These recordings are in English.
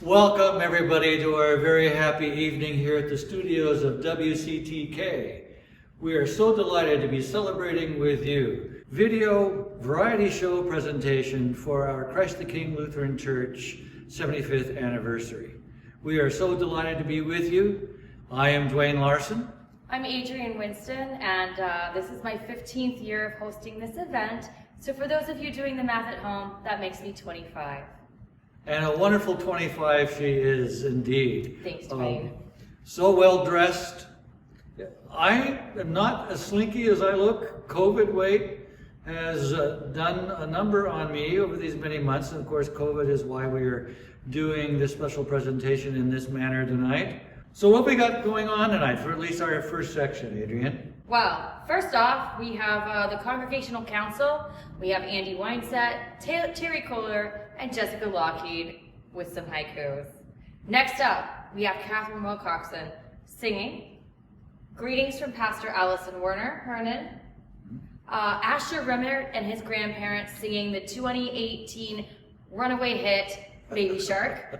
Welcome everybody to our very happy evening here at the studios of WCTK. We are so delighted to be celebrating with you video variety show presentation for our Christ the King Lutheran Church 75th anniversary. We are so delighted to be with you. I am Duane Larson. I'm Adrienne Winston, and this is my 15th year of hosting this event. So for those of you doing the math at home, that makes me 25. And a wonderful 25 she is indeed. Thanks, Duane. So well dressed. I am not as slinky as I look. COVID weight has done a number on me over these many months. And of course, COVID is why we are doing this special presentation in this manner tonight. So what we got going on tonight for at least our first section, Adrienne? Well, first off, we have the Congregational Council. We have Andy Wineset, Terry Kohler, and Jessica Lockheed with some haikus. Next up, we have Catherine Wilcoxon singing. Greetings from Pastor Allison Hernan. Asher Remmert and his grandparents singing the 2018 runaway hit, Baby Shark.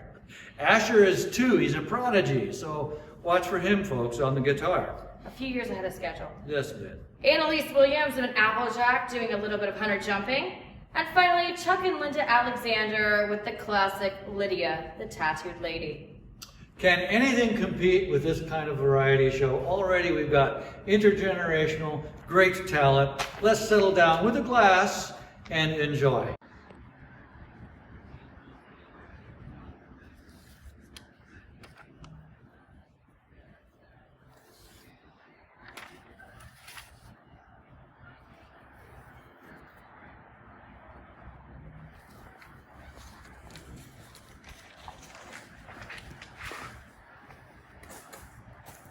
Asher is 2, he's a prodigy, so watch for him, folks, on the guitar. A few years ahead of schedule. Just a bit. Annalise Williams and Applejack doing a little bit of hunter jumping. And finally, Chuck and Linda Alexander with the classic Lydia, the Tattooed Lady. Can anything compete with this kind of variety show? Already we've got intergenerational, great talent. Let's settle down with a glass and enjoy.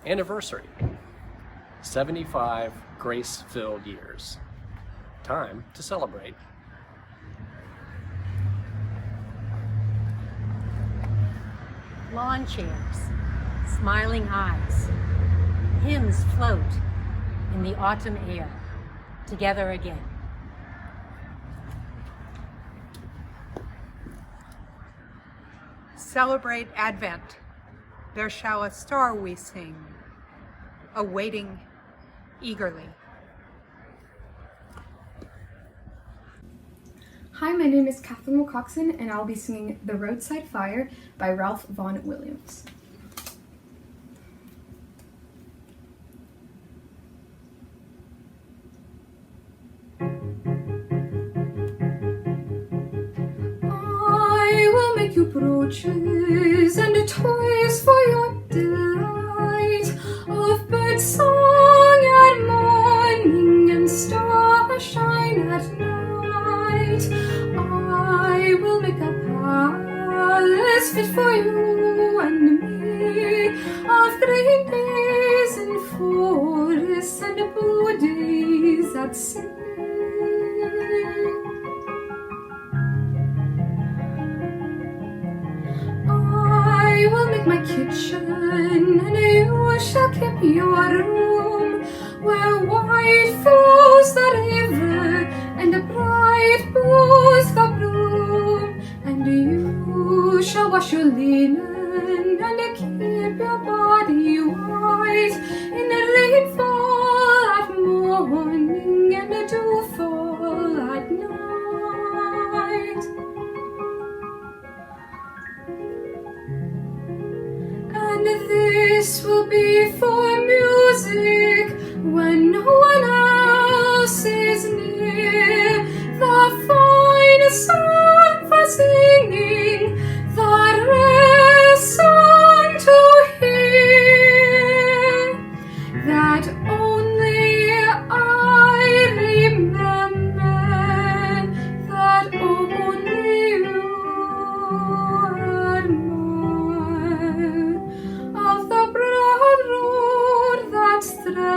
Anniversary. 75 grace-filled years. Time to celebrate. Lawn chairs, smiling eyes, hymns float in the autumn air, together again. Celebrate Advent. There shall a star we sing, awaiting eagerly. Hi, my name is Catherine Wilcoxon, and I'll be singing The Roadside Fire by Ralph Vaughan Williams. brooches and toys for your delight, of bird song at morning and starshine at night. I will make a palace fit for you and me, of green days and forests and blue days at sea. I will make my kitchen, and you shall keep your room, where white flows the river, and bright blows the bloom. And you shall wash your linen, and keep your body white, in the rainfall at morning, and the dewfall at night. And this will be for music when no one else is near, the finest song for singing, the rarest song to hear, that only I remember, that only you admire, of the broad road that stretches,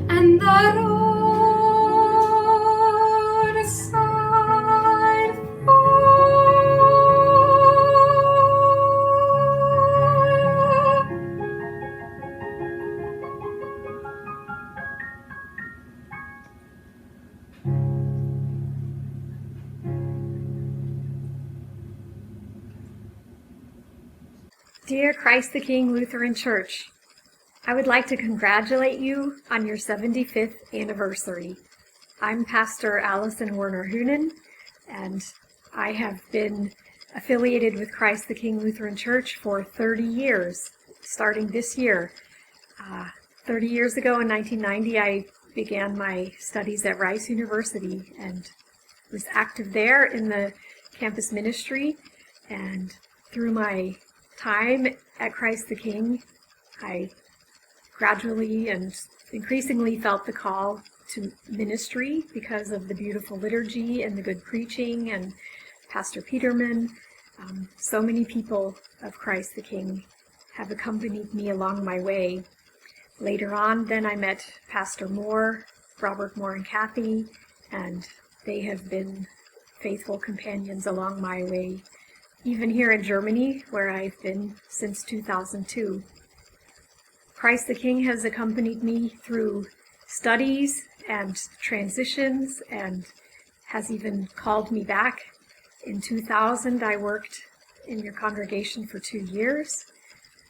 and the roadside fire. Dear Christ the King Lutheran Church, I would like to congratulate you on your 75th anniversary. I'm Pastor Allison Werner-Hoonen, and I have been affiliated with Christ the King Lutheran Church for 30 years, starting this year. 30 years ago in 1990, I began my studies at Rice University and was active there in the campus ministry. And through my time at Christ the King, I gradually and increasingly felt the call to ministry because of the beautiful liturgy and the good preaching and Pastor Peterman. So many people of Christ the King have accompanied me along my way. Later on, then I met Pastor Moore, Robert Moore and Kathy, and they have been faithful companions along my way, even here in Germany, where I've been since 2002. Christ the King has accompanied me through studies and transitions and has even called me back. In 2000, I worked in your congregation for 2 years,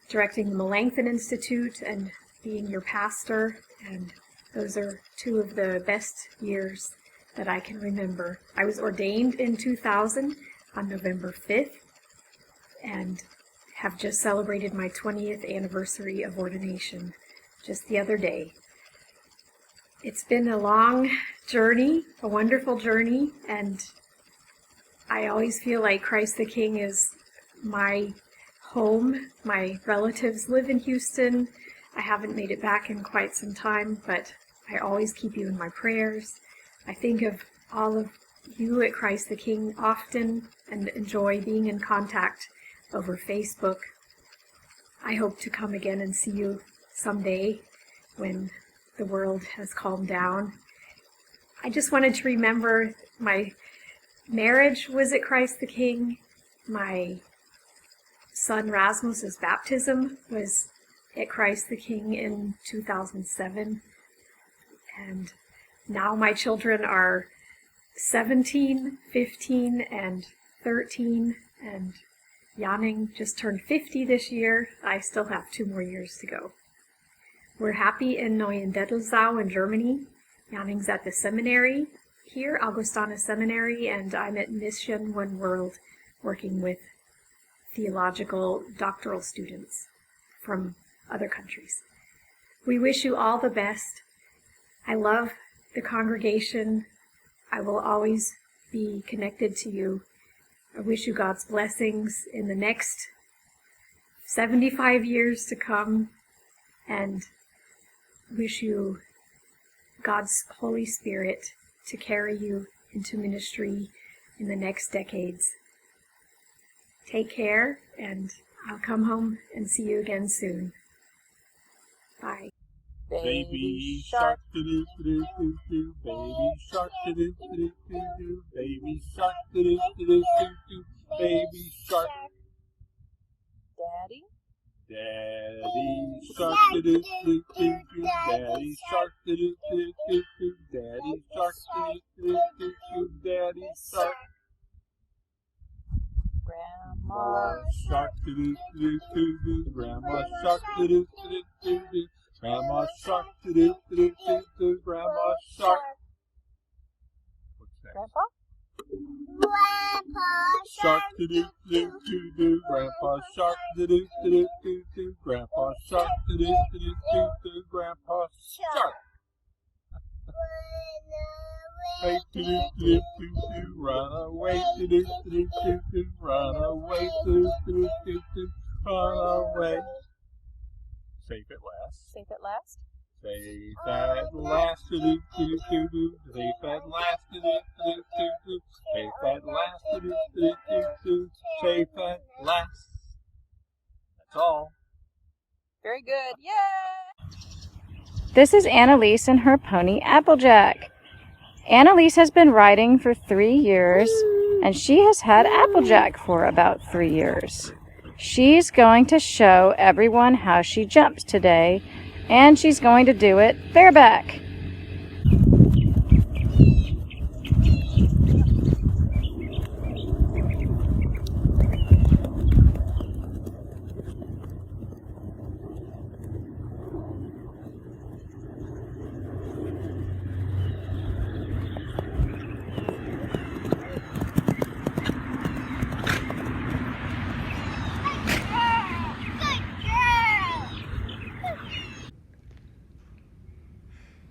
directing the Melanchthon Institute and being your pastor, and those are two of the best years that I can remember. I was ordained in 2000 on November 5th and have just celebrated my 20th anniversary of ordination just the other day. It's been a long journey, a wonderful journey, and I always feel like Christ the King is my home. My relatives live in Houston. I haven't made it back in quite some time, but I always keep you in my prayers. I think of all of you at Christ the King often and enjoy being in contact over Facebook. I hope to come again and see you someday when the world has calmed down. I just wanted to remember my marriage was at Christ the King. My son Rasmus's baptism was at Christ the King in 2007. And now my children are 17, 15, and 13, and Janning just turned 50 this year. I still have 2 more years to go. We're happy in Neuendettelsau in Germany. Janning's at the seminary here, Augustana Seminary, and I'm at Mission One World working with theological doctoral students from other countries. We wish you all the best. I love the congregation. I will always be connected to you. I wish you God's blessings in the next 75 years to come, and wish you God's Holy Spirit to carry you into ministry in the next decades. Take care, and I'll come home and see you again soon. Bye. Baby shark, doo doo doo doo, baby shark, doo doo doo doo, baby shark, doo doo doo doo, baby shark. Daddy? Daddy shark, doo doo doo doo doo, daddy shark, doo doo doo doo doo, daddy shark, doo doo doo doo, daddy shark. Grandma shark, doo doo doo doo doo, grandma shark, doo doo doo doo doo. Grandma shark, doo doo doo doo doo, grandma shark. What's next? Grandpa? Shark, doo doo doo doo doo, grandpa shark, doo doo doo doo doo, grandpa shark, doo doo doo doo doo, grandpa shark. Hey, doo doo doo doo doo, run away, doo doo doo doo doo, run away, doo doo doo doo, run away. Safe at last. Safe at last? Safe at last, doo doo doo doo doo. Safe at last, doo doo doo doo doo. Safe at last, doo doo doo doo doo. Safe at last. That's all. Very good. Yay! This is Annalise and her pony Applejack. Annalise has been riding for 3 years, and she has had Applejack for about 3 years. She's going to show everyone how she jumps today, and she's going to do it bareback.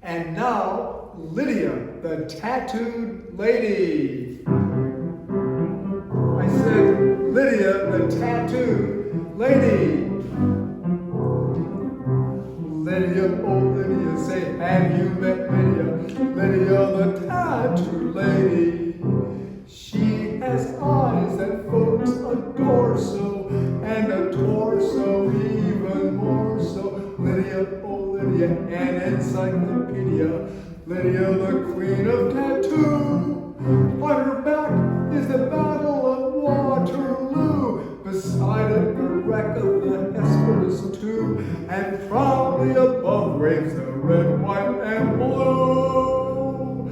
And now, Lydia, the tattooed lady. I said, Lydia, the tattooed lady. Lydia, oh Lydia, say, have you met Lydia? Lydia, the tattooed lady. She has eyes that folks adore so, and a torso even more so. Lydia, oh Lydia, an encyclopedia. Lydia, the queen of tattoo. On her back is the Battle of Waterloo. Beside it, the wreck of the Hesperus too. And proudly above waves the red, white, and blue.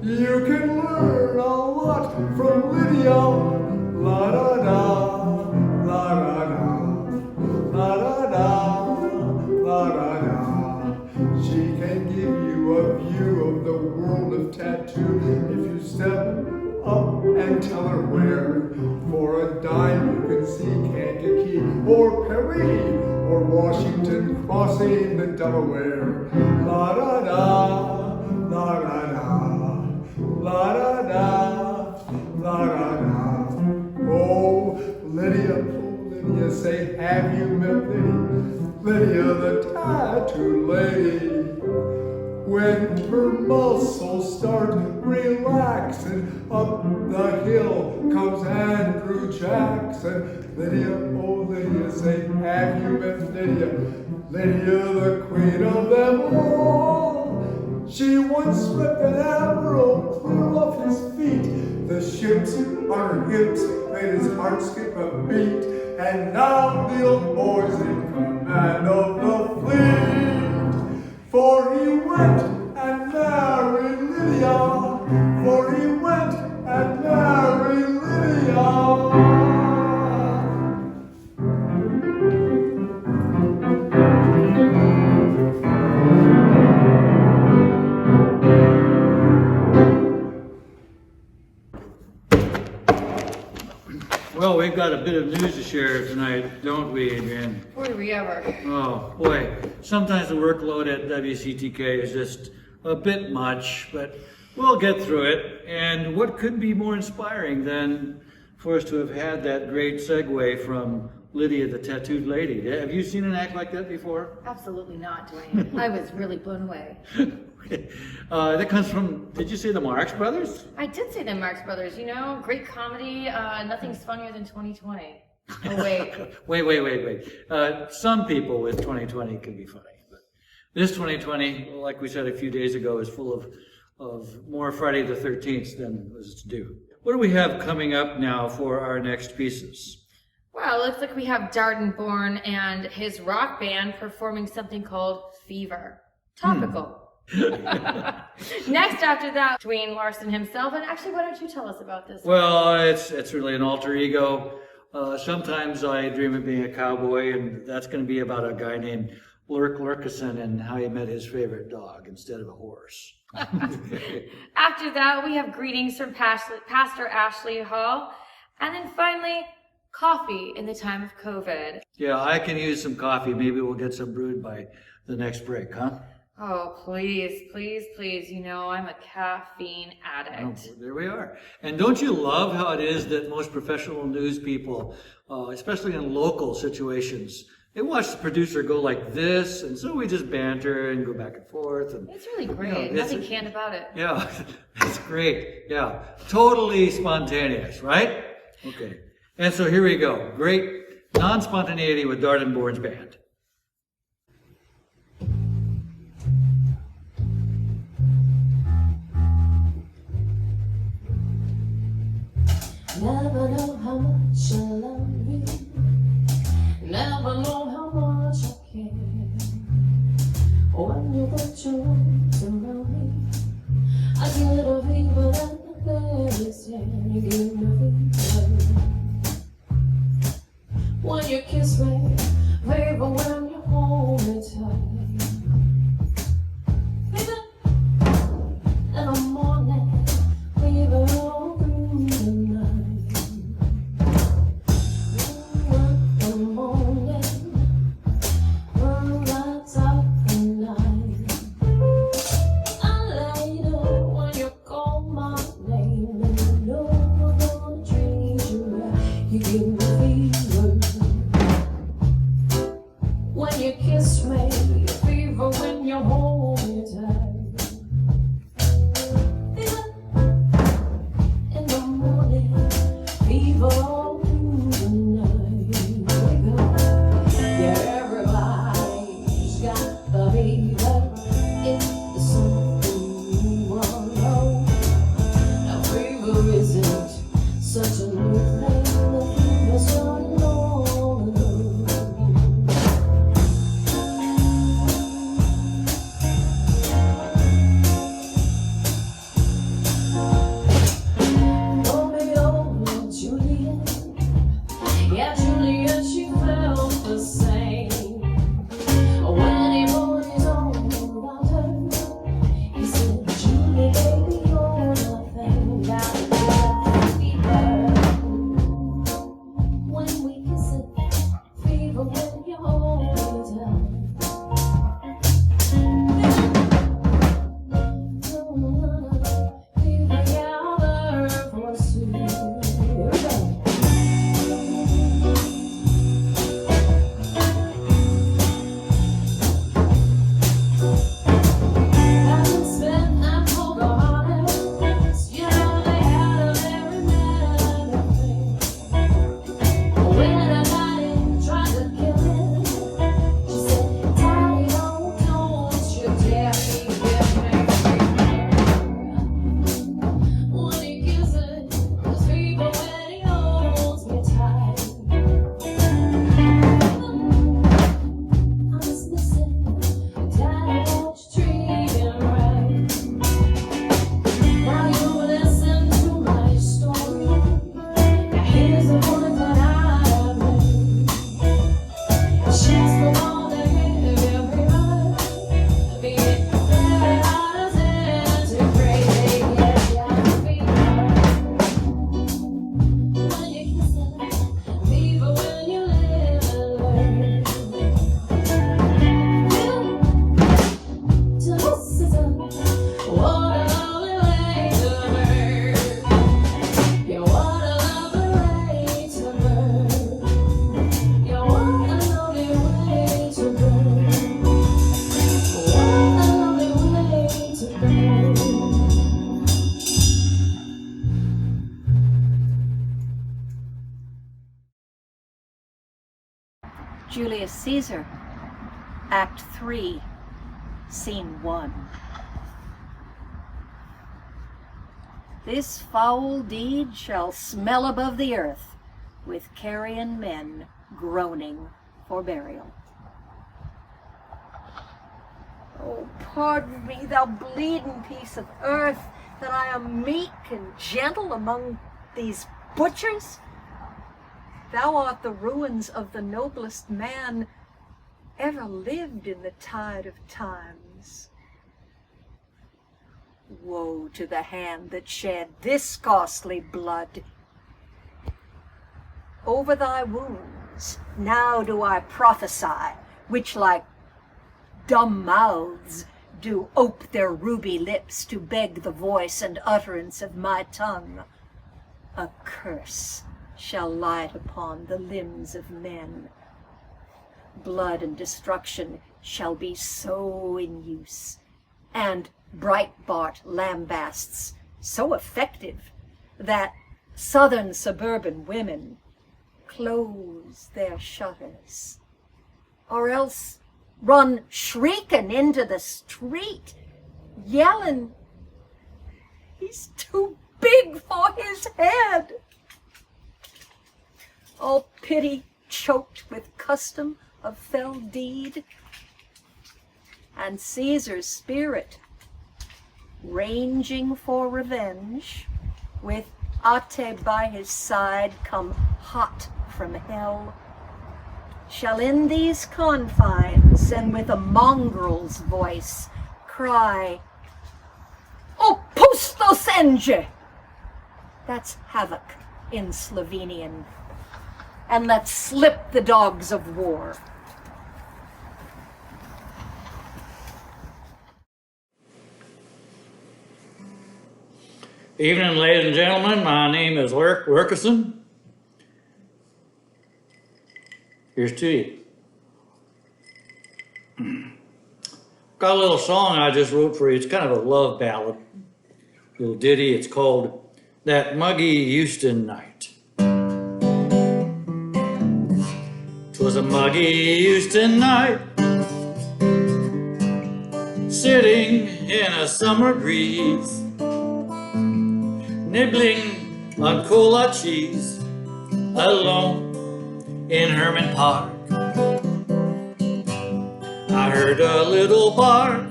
You can learn a lot from Lydia. La da da, la da da, la da da, la da da. She can give you a view of the world of tattoo if you step up and tell her where. For a dime you can see Kankakee or Paris or Washington crossing the Delaware. La da da, la da da, la da da, la da da. Oh Lydia, say, have you met Lydia? Lydia, the tattooed lady. When her muscles start relaxing, up the hill comes Andrew Jackson. Lydia, oh Lydia, say, have you met Lydia? Lydia, the queen of them all. She once swept an admiral clear off his feet. The ships on her hips made his heart skip a beat. And now the old boy's in command of the fleet. For he went and married Lydia. For he went and married Lydia. Well, we've got a bit of news to share tonight, don't we, Adrienne? Boy, do we ever. Oh, boy. Sometimes the workload at WCTK is just a bit much, but We'll get through it. And what could be more inspiring than for us to have had that great segue from Lydia the Tattooed Lady? Have you seen an act like that before? Absolutely not, Duane. I was really blown away. That comes from, did you say the Marx Brothers? I did say the Marx Brothers, you know, great comedy, nothing's funnier than 2020. Oh, wait. wait. Some people with 2020 can be funny, but this 2020, like we said a few days ago, is full of more Friday the 13th than was due. What do we have coming up now for our next pieces? Well, it looks like we have Darden Bourne and his rock band performing something called Fever. Topical. Next after that, Duane Larson himself. And actually, why don't you tell us about this? Well, it's really an alter ego. Sometimes I dream of being a cowboy, and that's going to be about a guy named Lurk Lurkison and how he met his favorite dog instead of a horse. After that, we have greetings from Pastor Ashley Hall. And then finally, coffee in the time of COVID. Yeah, I can use some coffee. Maybe we'll get some brewed by the next break, huh? Oh, please. You know, I'm a caffeine addict. Oh, there we are. And don't you love how it is that most professional news people, especially in local situations, they watch the producer go like this, and so we just banter and go back and forth. And, it's really great. Nothing canned about it. Yeah, it's great. Yeah, totally spontaneous, right? Okay. And so here we go. Great non-spontaneity with Darden Bourne's band. Never know how much I love you. Never know how much I care. When you put your arms around me, I get a fever that there is here. You give me fever. When you kiss me, fever when you hold me tight. Fever in the morning, fever all through the night. When you call my name, and you know Julius Caesar, Act 3, Scene 1. This foul deed shall smell above the earth, with carrion men groaning for burial. Oh, pardon me, thou bleeding piece of earth, that I am meek and gentle among these butchers. Thou art the ruins of the noblest man ever lived in the tide of times. Woe to the hand that shed this costly blood. Over thy wounds now do I prophesy, which like dumb mouths do ope their ruby lips to beg the voice and utterance of my tongue. A curse shall light upon the limbs of men. Blood and destruction shall be so in use, and Breitbart lambasts so effective that southern suburban women close their shutters, or else run shrieking into the street, yelling, "He's too big for his head." All pity choked with custom of fell deed, and Caesar's spirit ranging for revenge, with Ate by his side come hot from hell, shall in these confines and with a mongrel's voice cry, "Opustosenge!" That's havoc in Slovenian. And let's slip the dogs of war. Evening, ladies and gentlemen. My name is Lurk Wilkerson. Here's to you. Got a little song I just wrote for you. It's kind of a love ballad, little ditty. It's called That Muggy Houston Night. 'Twas a muggy Houston night, sitting in a summer breeze, nibbling on cola cheese, alone in Herman Park. I heard a little bark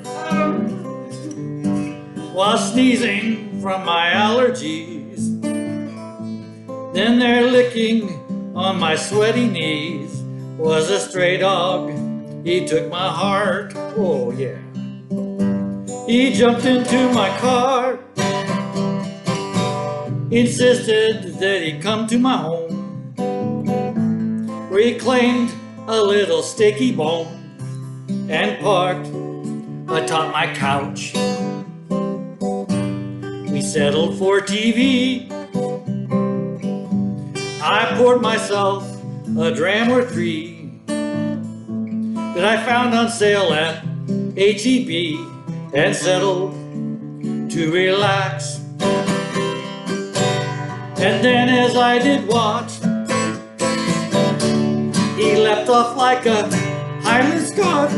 while sneezing from my allergies. Then there, licking on my sweaty knees, was a stray dog. He took my heart, oh yeah. He jumped into my car, insisted that he come to my home, where he claimed a little steaky bone and parked atop my couch. We settled for TV. I poured myself a dram or three that I found on sale at H-E-B and settled to relax. And then as I did watch, he leapt off like a Highland Scot,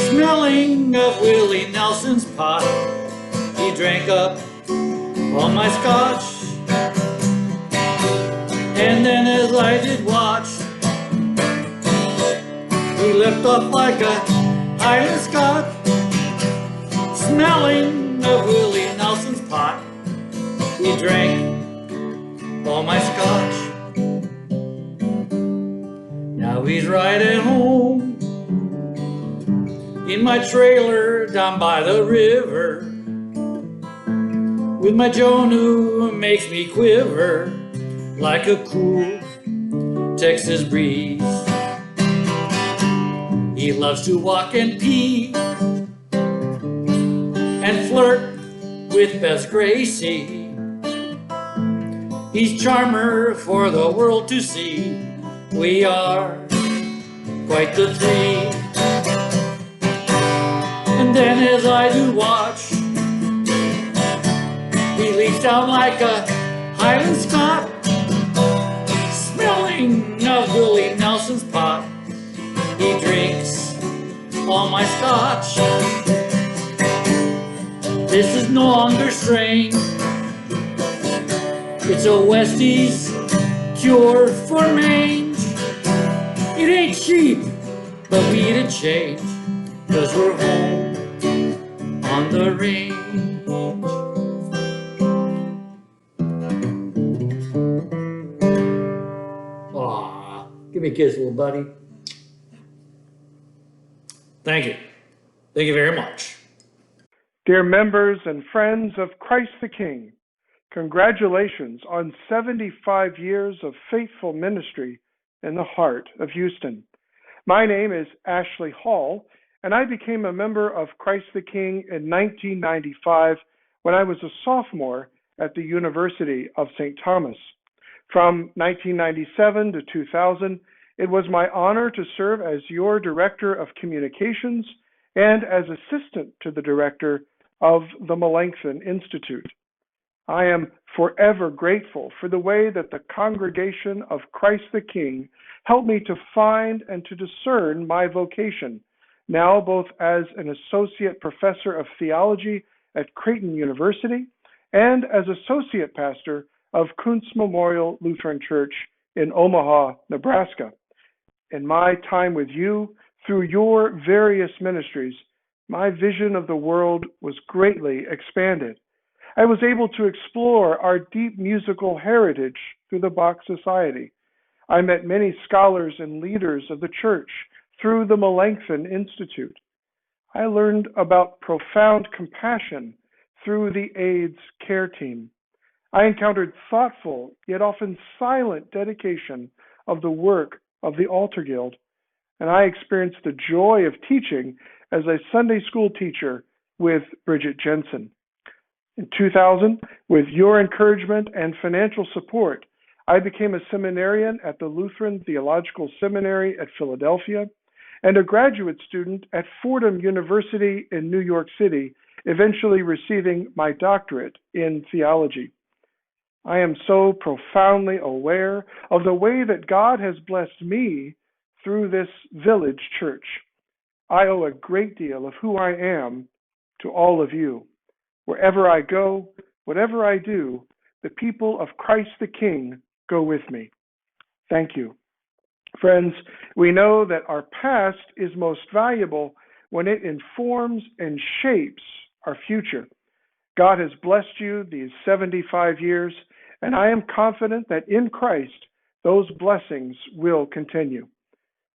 smelling of Willie Nelson's pot. He drank up all my scotch. And then as I did watch, he leapt off like a Highland Scot, smelling of Willie Nelson's pot. He drank all my scotch. Now he's right at home in my trailer down by the river, with my Joan who makes me quiver like a cool Texas breeze. He loves to walk and pee and flirt with Bess Gracie. He's charmer for the world to see. We are quite the three. And then as I do watch, he leaps down like a Highland Scot, smelling of Willie Nelson's pot. all my scotch. This is no longer strange. It's a Westie's cure for mange. It ain't cheap, but we eat a change, 'cause we're home on the range. Aw, give me a kiss, little buddy. Thank you. Thank you very much. Dear members and friends of Christ the King, congratulations on 75 years of faithful ministry in the heart of Houston. My name is Ashley Hall, and I became a member of Christ the King in 1995 when I was a sophomore at the University of St. Thomas. From 1997 to 2000, it was my honor to serve as your Director of Communications and as assistant to the Director of the Melanchthon Institute. I am forever grateful for the way that the congregation of Christ the King helped me to find and to discern my vocation, now both as an associate professor of theology at Creighton University and as associate pastor of Kuntz Memorial Lutheran Church in Omaha, Nebraska. In my time with you, through your various ministries, my vision of the world was greatly expanded. I was able to explore our deep musical heritage through the Bach Society. I met many scholars and leaders of the church through the Melanchthon Institute. I learned about profound compassion through the AIDS care team. I encountered thoughtful, yet often silent dedication of the work of the Altar Guild, and I experienced the joy of teaching as a Sunday school teacher with Bridget Jensen. In 2000, with your encouragement and financial support, I became a seminarian at the Lutheran Theological Seminary at Philadelphia and a graduate student at Fordham University in New York City, eventually receiving my doctorate in theology. I am so profoundly aware of the way that God has blessed me through this village church. I owe a great deal of who I am to all of you. Wherever I go, whatever I do, the people of Christ the King go with me. Thank you. Friends, we know that our past is most valuable when it informs and shapes our future. God has blessed you these 75 years, and I am confident that in Christ, those blessings will continue.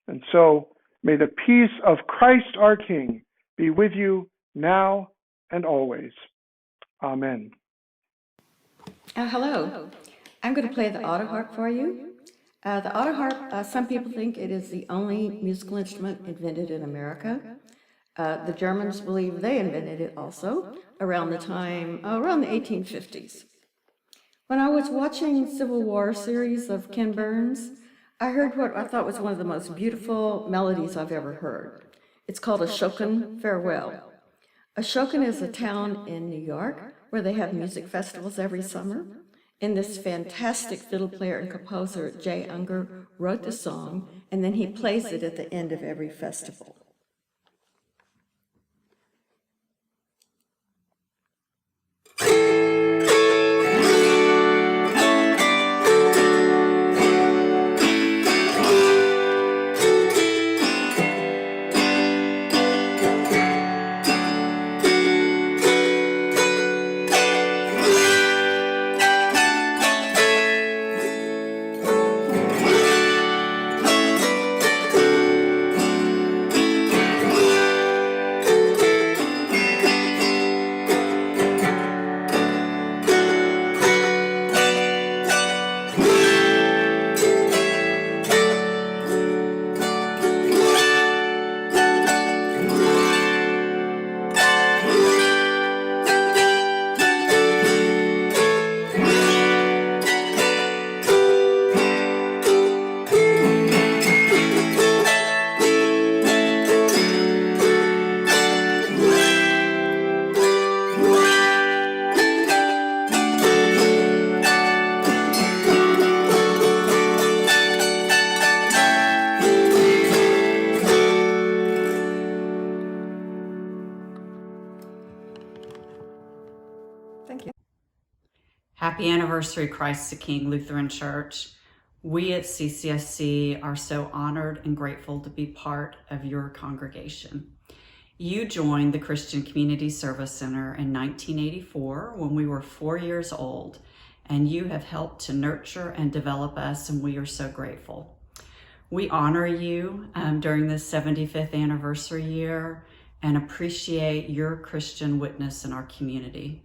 And so, may the peace of Christ our King be with you now and always. Amen. Hello. I'm going to play the auto harp for you. The auto harp, some people think it is the only musical instrument invented in America. The Germans believe they invented it also around the 1850s. When I was watching Civil War series of Ken Burns, I heard what I thought was one of the most beautiful melodies I've ever heard. It's called Ashokan Farewell. Ashokan is a town in New York where they have music festivals every summer. And this fantastic fiddle player and composer, Jay Unger, wrote the song, and then he plays it at the end of every festival. Happy anniversary, Christ the King Lutheran Church. We at CCSC are so honored and grateful to be part of your congregation. You joined the Christian Community Service Center in 1984 when we were 4 years old, and you have helped to nurture and develop us, and we are so grateful. We honor you during this 75th anniversary year and appreciate your Christian witness in our community.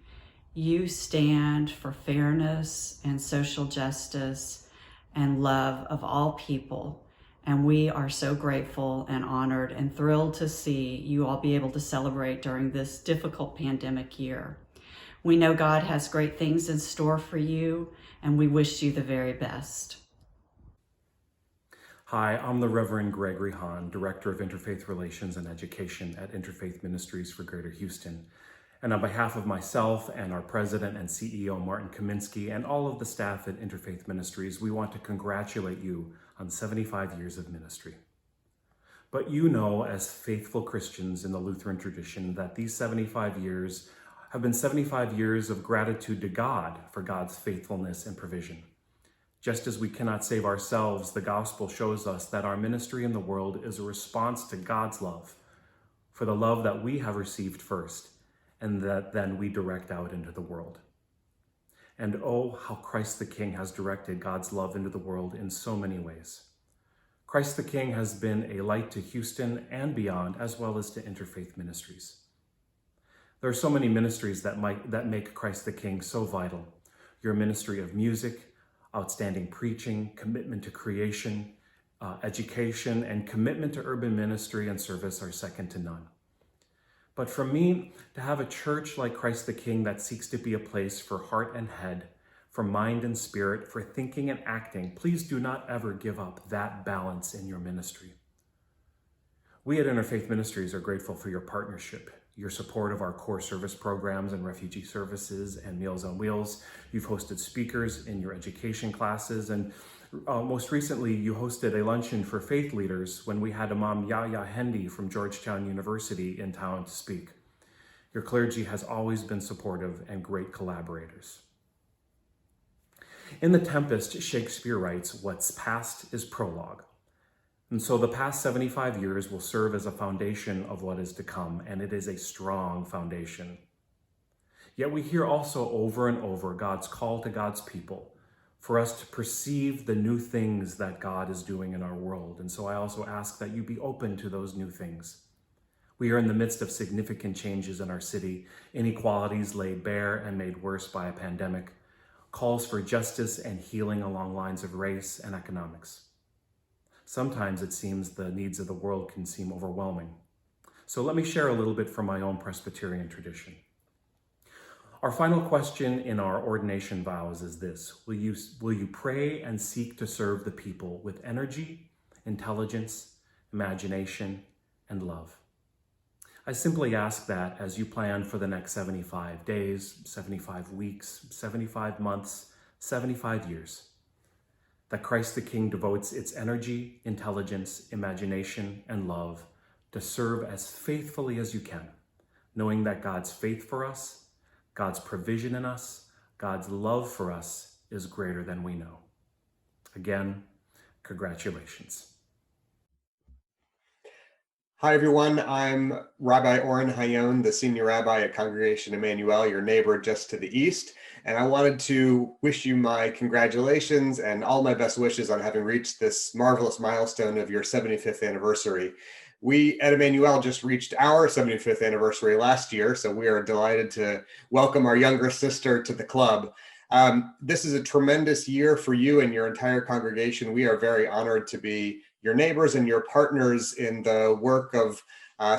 You stand for fairness and social justice and love of all people. And we are so grateful and honored and thrilled to see you all be able to celebrate during this difficult pandemic year. We know God has great things in store for you, and we wish you the very best. Hi, I'm the Reverend Gregory Hahn, Director of Interfaith Relations and Education at Interfaith Ministries for Greater Houston. And on behalf of myself and our President and CEO, Martin Kaminsky, and all of the staff at Interfaith Ministries, we want to congratulate you on 75 years of ministry. But you know, as faithful Christians in the Lutheran tradition, that these 75 years have been 75 years of gratitude to God for God's faithfulness and provision. Just as we cannot save ourselves, the gospel shows us that our ministry in the world is a response to God's love, for the love that we have received first, and that then we direct out into the world. And oh, how Christ the King has directed God's love into the world in so many ways. Christ the King has been a light to Houston and beyond, as well as to Interfaith Ministries. There are so many ministries that make Christ the King so vital. Your ministry of music, outstanding preaching, commitment to creation, education, and commitment to urban ministry and service are second to none. But for me, to have a church like Christ the King that seeks to be a place for heart and head, for mind and spirit, for thinking and acting, please do not ever give up that balance in your ministry. We at Interfaith Ministries are grateful for your partnership, your support of our core service programs and refugee services and Meals on Wheels. You've hosted speakers in your education classes, and most recently you hosted a luncheon for faith leaders when we had Imam Yahya Hendi from Georgetown University in town to speak. Your clergy has always been supportive and great collaborators. In The Tempest, Shakespeare writes, "What's past is prologue." And so the past 75 years will serve as a foundation of what is to come, and it is a strong foundation. Yet we hear also over and over God's call to God's people for us to perceive the new things that God is doing in our world. And so I also ask that you be open to those new things. We are in the midst of significant changes in our city, inequalities laid bare and made worse by a pandemic, calls for justice and healing along lines of race and economics. Sometimes it seems the needs of the world can seem overwhelming. So let me share a little bit from my own Presbyterian tradition. Our final question in our ordination vows is this: will you pray and seek to serve the people with energy, intelligence, imagination, and love? I simply ask that as you plan for the next 75 days, 75 weeks, 75 months, 75 years, that Christ the King devotes its energy, intelligence, imagination, and love to serve as faithfully as you can, knowing that God's faith for us, God's provision in us, God's love for us is greater than we know. Again, congratulations. Hi, everyone. I'm Rabbi Oren Hayon, the senior rabbi at Congregation Emmanuel, your neighbor just to the east. And I wanted to wish you my congratulations and all my best wishes on having reached this marvelous milestone of your 75th anniversary. We at Emmanuel just reached our 75th anniversary last year, so we are delighted to welcome our younger sister to the club. This is a tremendous year for you and your entire congregation. We are very honored to be your neighbors and your partners in the work of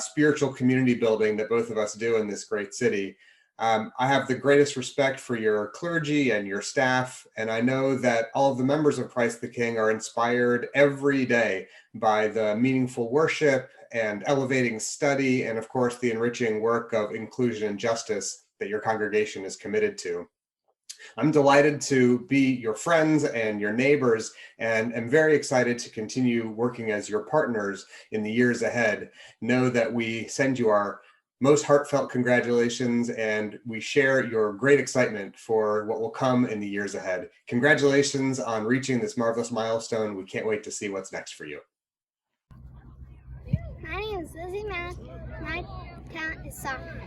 spiritual community building that both of us do in this great city. I have the greatest respect for your clergy and your staff, and I know that all of the members of Christ the King are inspired every day by the meaningful worship and elevating study, and of course the enriching work of inclusion and justice that your congregation is committed to. I'm delighted to be your friends and your neighbors, and am very excited to continue working as your partners in the years ahead. Know that we send you our most heartfelt congratulations, and we share your great excitement for what will come in the years ahead. Congratulations on reaching this marvelous milestone. We can't wait to see what's next for you. My name is Lizzie Mack. My talent is soccer.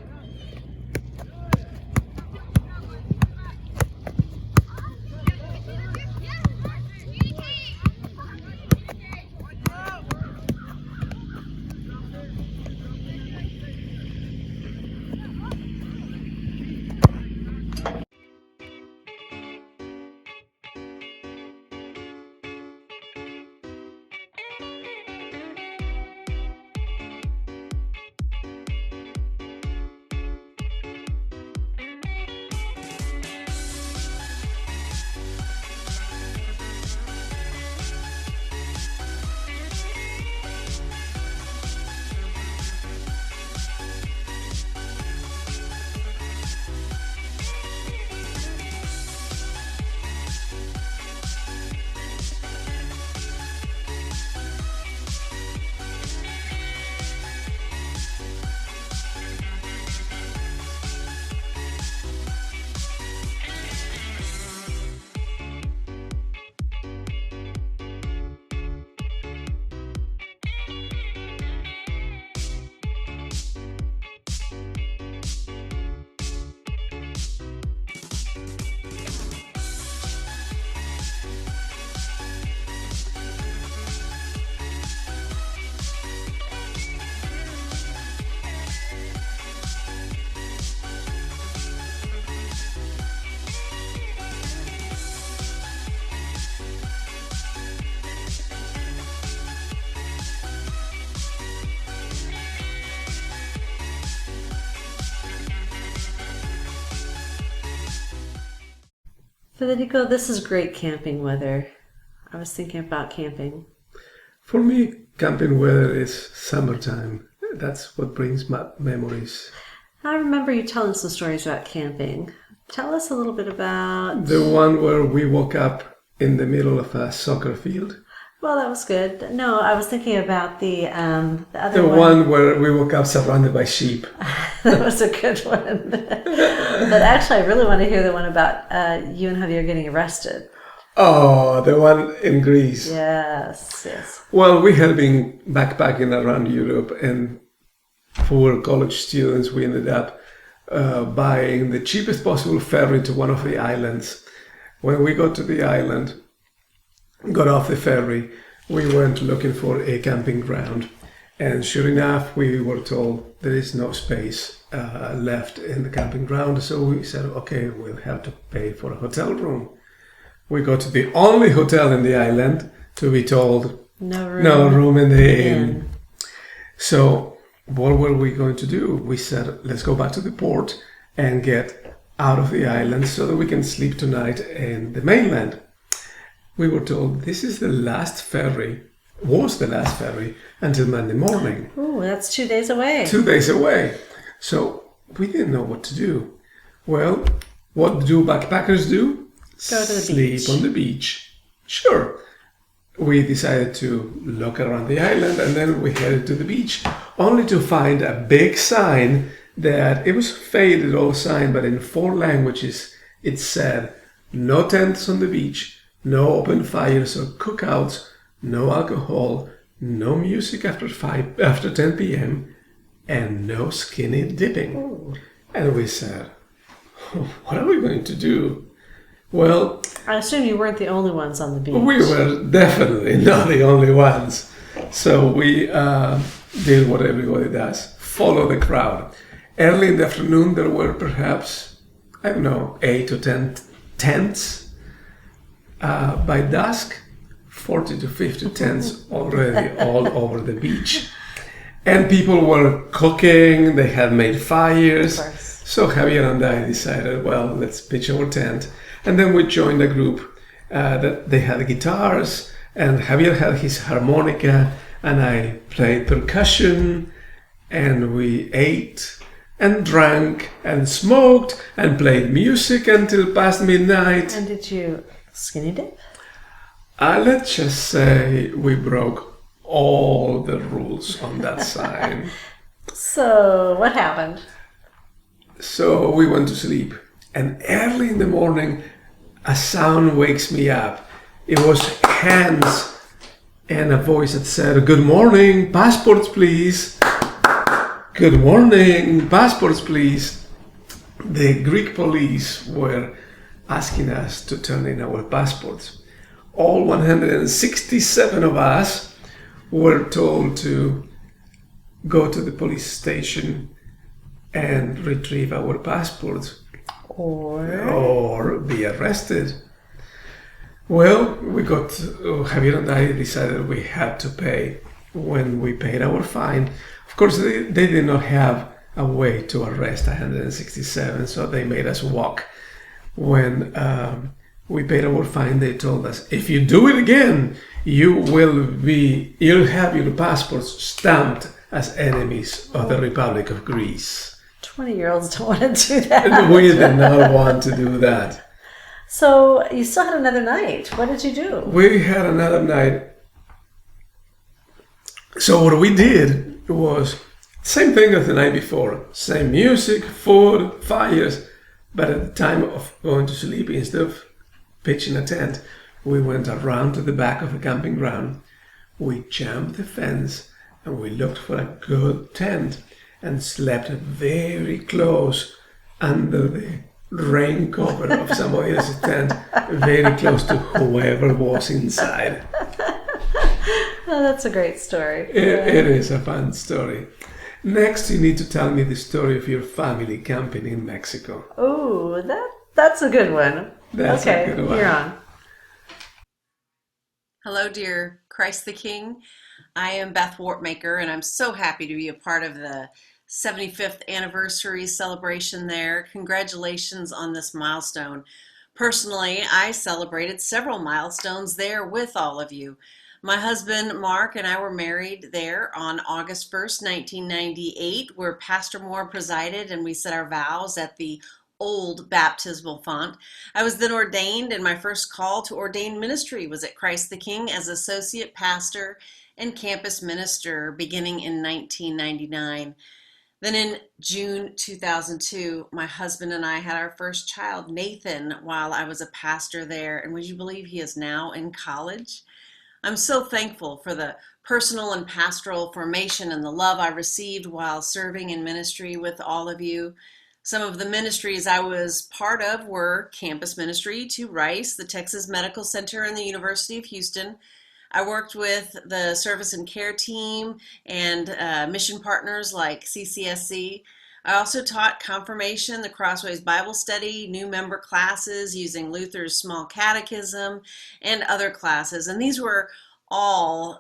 Federico, this is great camping weather. I was thinking about camping. For me, camping weather is summertime. That's what brings my memories. I remember you telling some stories about camping. Tell us a little bit about... The one where we woke up in the middle of a soccer field. Well, that was good. No, I was thinking about the other The one. one where we woke up surrounded by sheep. That was a good one. But actually, I really want to hear the one about you and Javier getting arrested. Oh, the one in Greece. Yes, yes. Well, we had been backpacking around Europe, and for college students, we ended up buying the cheapest possible ferry to one of the islands. When we got to the island, got off the ferry, we went looking for a camping ground. And sure enough, we were told there is no space left in the camping ground. So we said, okay, we'll have to pay for a hotel room. We go to the only hotel in the island to be told no room in the inn. So what were we going to do? We said, let's go back to the port and get out of the island so that we can sleep tonight in the mainland. We were told this is the last ferry, was the last ferry until Monday morning. Ooh, that's 2 days away. 2 days away. So we didn't know what to do. Well, what do backpackers do? Go to the Sleep beach. on the beach. Sure. We decided to look around the island and then we headed to the beach, only to find a big sign that it was a faded old sign, but in 4 languages it said, no tents on the beach, no open fires or cookouts, no alcohol, no music after 10 p.m., and no skinny dipping. Ooh. And we said, what are we going to do? Well, I assume you weren't the only ones on the beach. we were definitely not the only ones. So we did what everybody does, follow the crowd. Early in the afternoon, there were perhaps, 8 to 10 tents. By dusk, 40 to 50 tents already all over the beach. And people were cooking, they had made fires. So Javier and I decided, well, let's pitch our tent. And then we joined a group that they had guitars, and Javier had his harmonica, and I played percussion, and we ate and drank and smoked and played music until past midnight. And did you skinny dip? Let's just say we broke all the rules on that sign. So, what happened? So we went to sleep, and early in the morning, a sound wakes me up. It was hands and a voice that said, "Good morning, passports please. Good morning, passports please." The Greek police were asking us to turn in our passports. All 167 of us were told to go to the police station and retrieve our passports or be arrested. Well, Javier and I decided we had to pay. When we paid our fine, of course, they did not have a way to arrest 167, so they made us walk. When we paid our fine, they told us, if you do it again, you'll have your passports stamped as enemies of the Republic of Greece. 20-year-olds don't want to do that. We did not want to do that. So you still had another night. What did you do? We had another night. So what we did was same thing as the night before. Same music, food, fires. But at the time of going to sleep, instead of pitching a tent, we went around to the back of the camping ground. We jumped the fence and we looked for a good tent and slept very close under the rain cover of somebody else's tent, very close to whoever was inside. Oh, that's a great story. It is a fun story. Next, you need to tell me the story of your family camping in Mexico. Oh, that's a good one. That's okay, a good one. You're on. Hello, dear Christ the King. I am Beth Wartmaker, and I'm so happy to be a part of the 75th anniversary celebration there. Congratulations on this milestone. Personally, I celebrated several milestones there with all of you. My husband, Mark, and I were married there on August 1st, 1998, where Pastor Moore presided, and we said our vows at the old baptismal font. I was then ordained, and my first call to ordained ministry was at Christ the King as associate pastor and campus minister beginning in 1999. Then in June 2002, my husband and I had our first child, Nathan, while I was a pastor there. And would you believe he is now in college? I'm so thankful for the personal and pastoral formation and the love I received while serving in ministry with all of you. Some of the ministries I was part of were campus ministry to Rice, the Texas Medical Center, and the University of Houston. I worked with the service and care team and mission partners like CCSC. I also taught confirmation, the Crossways Bible Study, new member classes using Luther's Small Catechism, and other classes. And these were all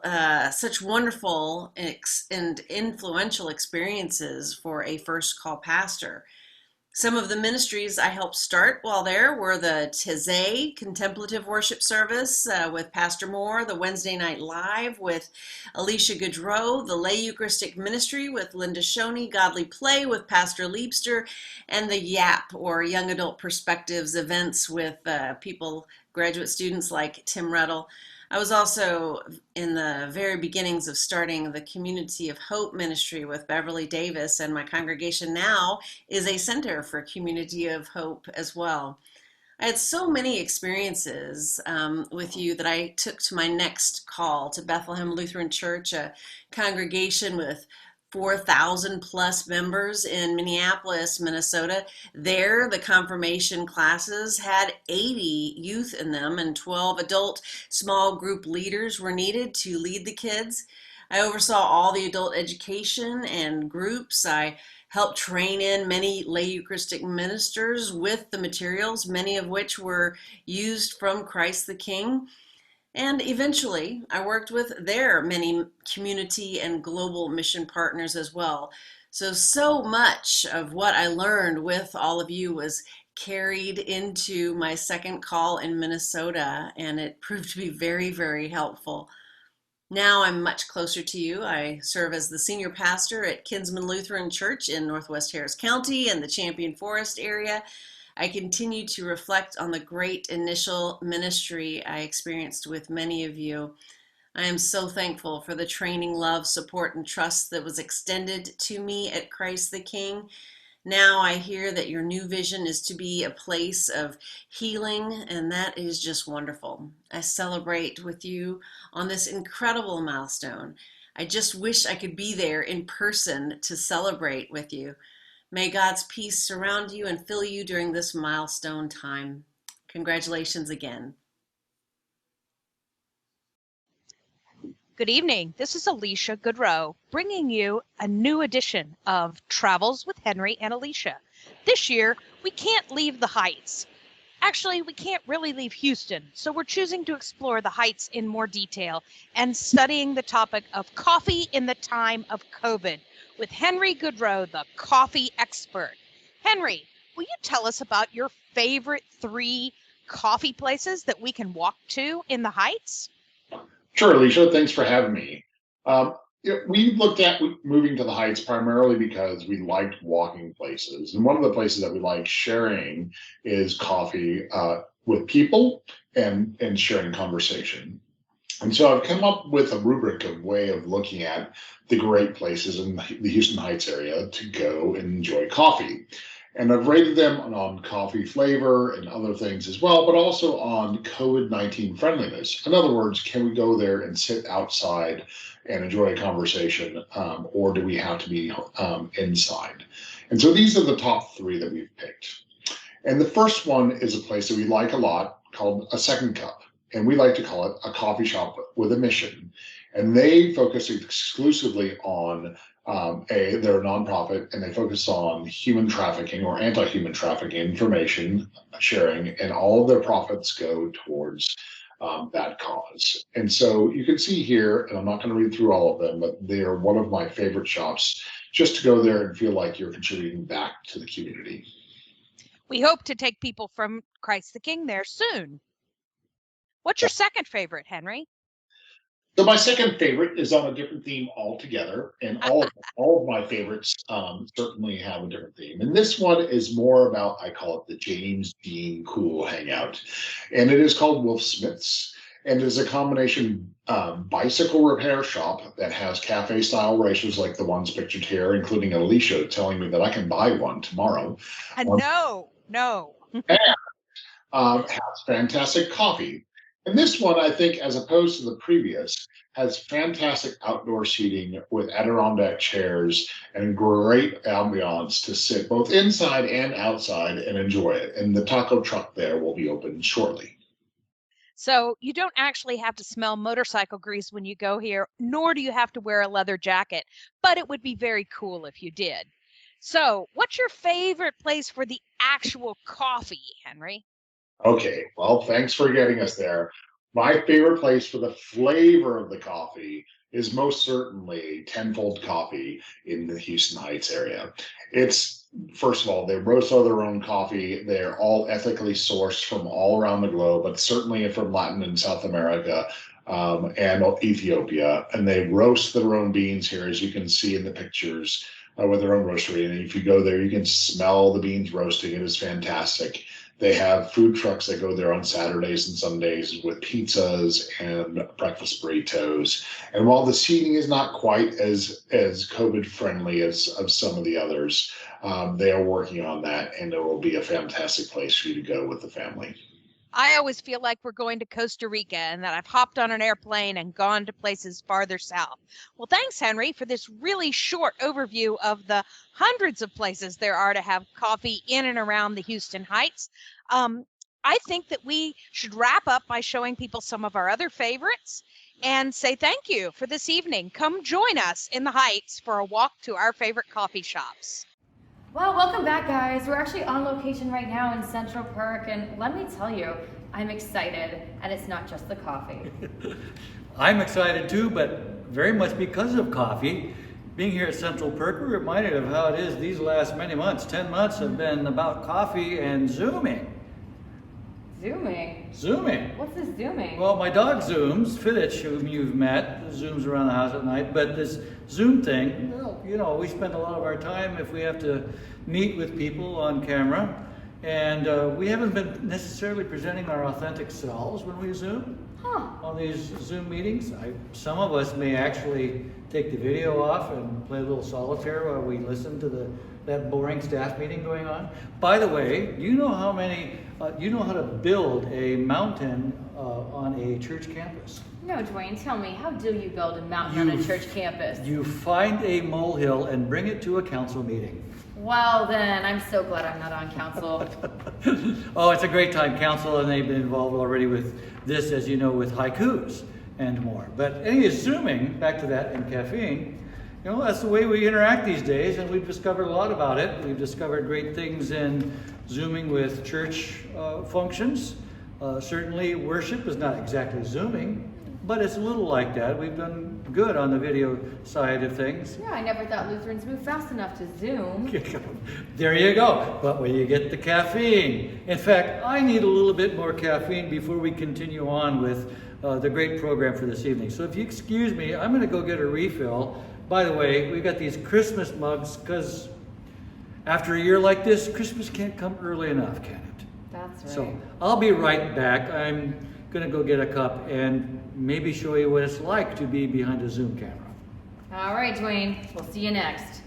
such wonderful and influential experiences for a first call pastor. Some of the ministries I helped start while there were the Taizé Contemplative Worship Service with Pastor Moore, the Wednesday Night Live with Alicia Goudreau, the Lay Eucharistic Ministry with Linda Shoney, Godly Play with Pastor Liebster, and the YAP, or Young Adult Perspectives events with graduate students like Tim Rettle. I was also in the very beginnings of starting the Community of Hope ministry with Beverly Davis, and my congregation now is a center for Community of Hope as well. I had so many experiences with you that I took to my next call to Bethlehem Lutheran Church, a congregation with 4,000 plus members in Minneapolis, Minnesota. There, the confirmation classes had 80 youth in them, and 12 adult small group leaders were needed to lead the kids. I oversaw all the adult education and groups. I helped train in many lay Eucharistic ministers with the materials, many of which were used from Christ the King. And eventually, I worked with their many community and global mission partners as well. So much of what I learned with all of you was carried into my second call in Minnesota, and it proved to be very, very helpful. Now I'm much closer to you. I serve as the senior pastor at Kinsman Lutheran Church in Northwest Harris County and the Champion Forest area. I continue to reflect on the great initial ministry I experienced with many of you. I am so thankful for the training, love, support, and trust that was extended to me at Christ the King. Now I hear that your new vision is to be a place of healing, and that is just wonderful. I celebrate with you on this incredible milestone. I just wish I could be there in person to celebrate with you. May God's peace surround you and fill you during this milestone time. Congratulations again. Good evening. This is Alicia Goodrow bringing you a new edition of Travels with Henry and Alicia. This year, we can't leave the Heights. Actually, we can't really leave Houston, so we're choosing to explore the Heights in more detail and studying the topic of coffee in the time of COVID with Henry Goodrow, the coffee expert. Henry, will you tell us about your favorite 3 coffee places that we can walk to in the Heights? Sure, Alicia. Thanks for having me. We looked at moving to the Heights primarily because we liked walking places. And one of the places that we like sharing is coffee with people and sharing conversation. And so I've come up with a rubric of way of looking at the great places in the Houston Heights area to go and enjoy coffee. And I've rated them on coffee flavor and other things as well, but also on COVID-19 friendliness. In other words, can we go there and sit outside and enjoy a conversation, or do we have to be inside? And so these are the top 3 that we've picked. And the first one is a place that we like a lot called A Second Cup. And we like to call it a coffee shop with a mission. And they focus exclusively on they're a nonprofit, and they focus on human trafficking or anti-human trafficking information sharing, and all of their profits go towards that cause. And so you can see here, and I'm not going to read through all of them, but they are one of my favorite shops, just to go there and feel like you're contributing back to the community. We hope to take people from Christ the King there soon. What's your second favorite, Henry? So my second favorite is on a different theme altogether, and all of my favorites certainly have a different theme. And this one is more about, I call it the James Dean Cool Hangout, and it is called Wolf Smith's, and it is a combination bicycle repair shop that has cafe-style racers like the ones pictured here, including Alicia telling me that I can buy one tomorrow. No. And has fantastic coffee. And this one, I think, as opposed to the previous, has fantastic outdoor seating with Adirondack chairs and great ambiance to sit both inside and outside and enjoy it. And the taco truck there will be open shortly. So you don't actually have to smell motorcycle grease when you go here, nor do you have to wear a leather jacket, but it would be very cool if you did. So what's your favorite place for the actual coffee, Henry? Okay, well, thanks for getting us there. My favorite place for the flavor of the coffee is most certainly Tenfold Coffee in the Houston Heights area. It's, first of all, they roast all their own coffee. They're all ethically sourced from all around the globe, but certainly from Latin and South America and Ethiopia. And they roast their own beans here, as you can see in the pictures, with their own roastery. And if you go there, you can smell the beans roasting. It is fantastic. They have food trucks that go there on Saturdays and Sundays with pizzas and breakfast burritos. And while the seating is not quite as COVID friendly as of some of the others, they are working on that, and it will be a fantastic place for you to go with the family. I always feel like we're going to Costa Rica and that I've hopped on an airplane and gone to places farther south. Well, thanks, Henry, for this really short overview of the hundreds of places there are to have coffee in and around the Houston Heights. I think that we should wrap up by showing people some of our other favorites and say thank you for this evening. Come join us in the Heights for a walk to our favorite coffee shops. Well, welcome back, guys. We're actually on location right now in Central Park, and let me tell you, I'm excited, and it's not just the coffee. I'm excited too, but very much because of coffee. Being here at Central Park, we're reminded of how it is these last many months. 10 months have been about coffee and Zooming. Zooming? What's this Zooming? Well, my dog Zooms, Fiddich, whom you've met, zooms around the house at night, but this Zoom thing, well, you know, we spend a lot of our time if we have to meet with people on camera, And we haven't been necessarily presenting our authentic selves when we Zoom on these Zoom meetings. Some of us may actually take the video off and play a little solitaire while we listen to that boring staff meeting going on. By the way, you know how to build a mountain on a church campus? No, Duane, tell me, how do you build a mountain on a church campus? You find a molehill and bring it to a council meeting. Well then, I'm so glad I'm not on council. Oh, it's a great time, council, and they've been involved already with this, as you know, with haikus and more. But anyways, Zooming, back to that, and caffeine, you know, that's the way we interact these days, and we've discovered a lot about it. We've discovered great things in Zooming with church functions. Certainly, worship is not exactly Zooming, but it's a little like that. We've done good on the video side of things. Yeah, I never thought Lutherans moved fast enough to Zoom. There you go. But when you get the caffeine. In fact, I need a little bit more caffeine before we continue on with the great program for this evening. So if you excuse me, I'm going to go get a refill. By the way, we've got these Christmas mugs because after a year like this, Christmas can't come early enough, can it? That's right. So I'll be right back. I'm going to go get a cup and maybe show you what it's like to be behind a Zoom camera. All right, Duane, we'll see you next.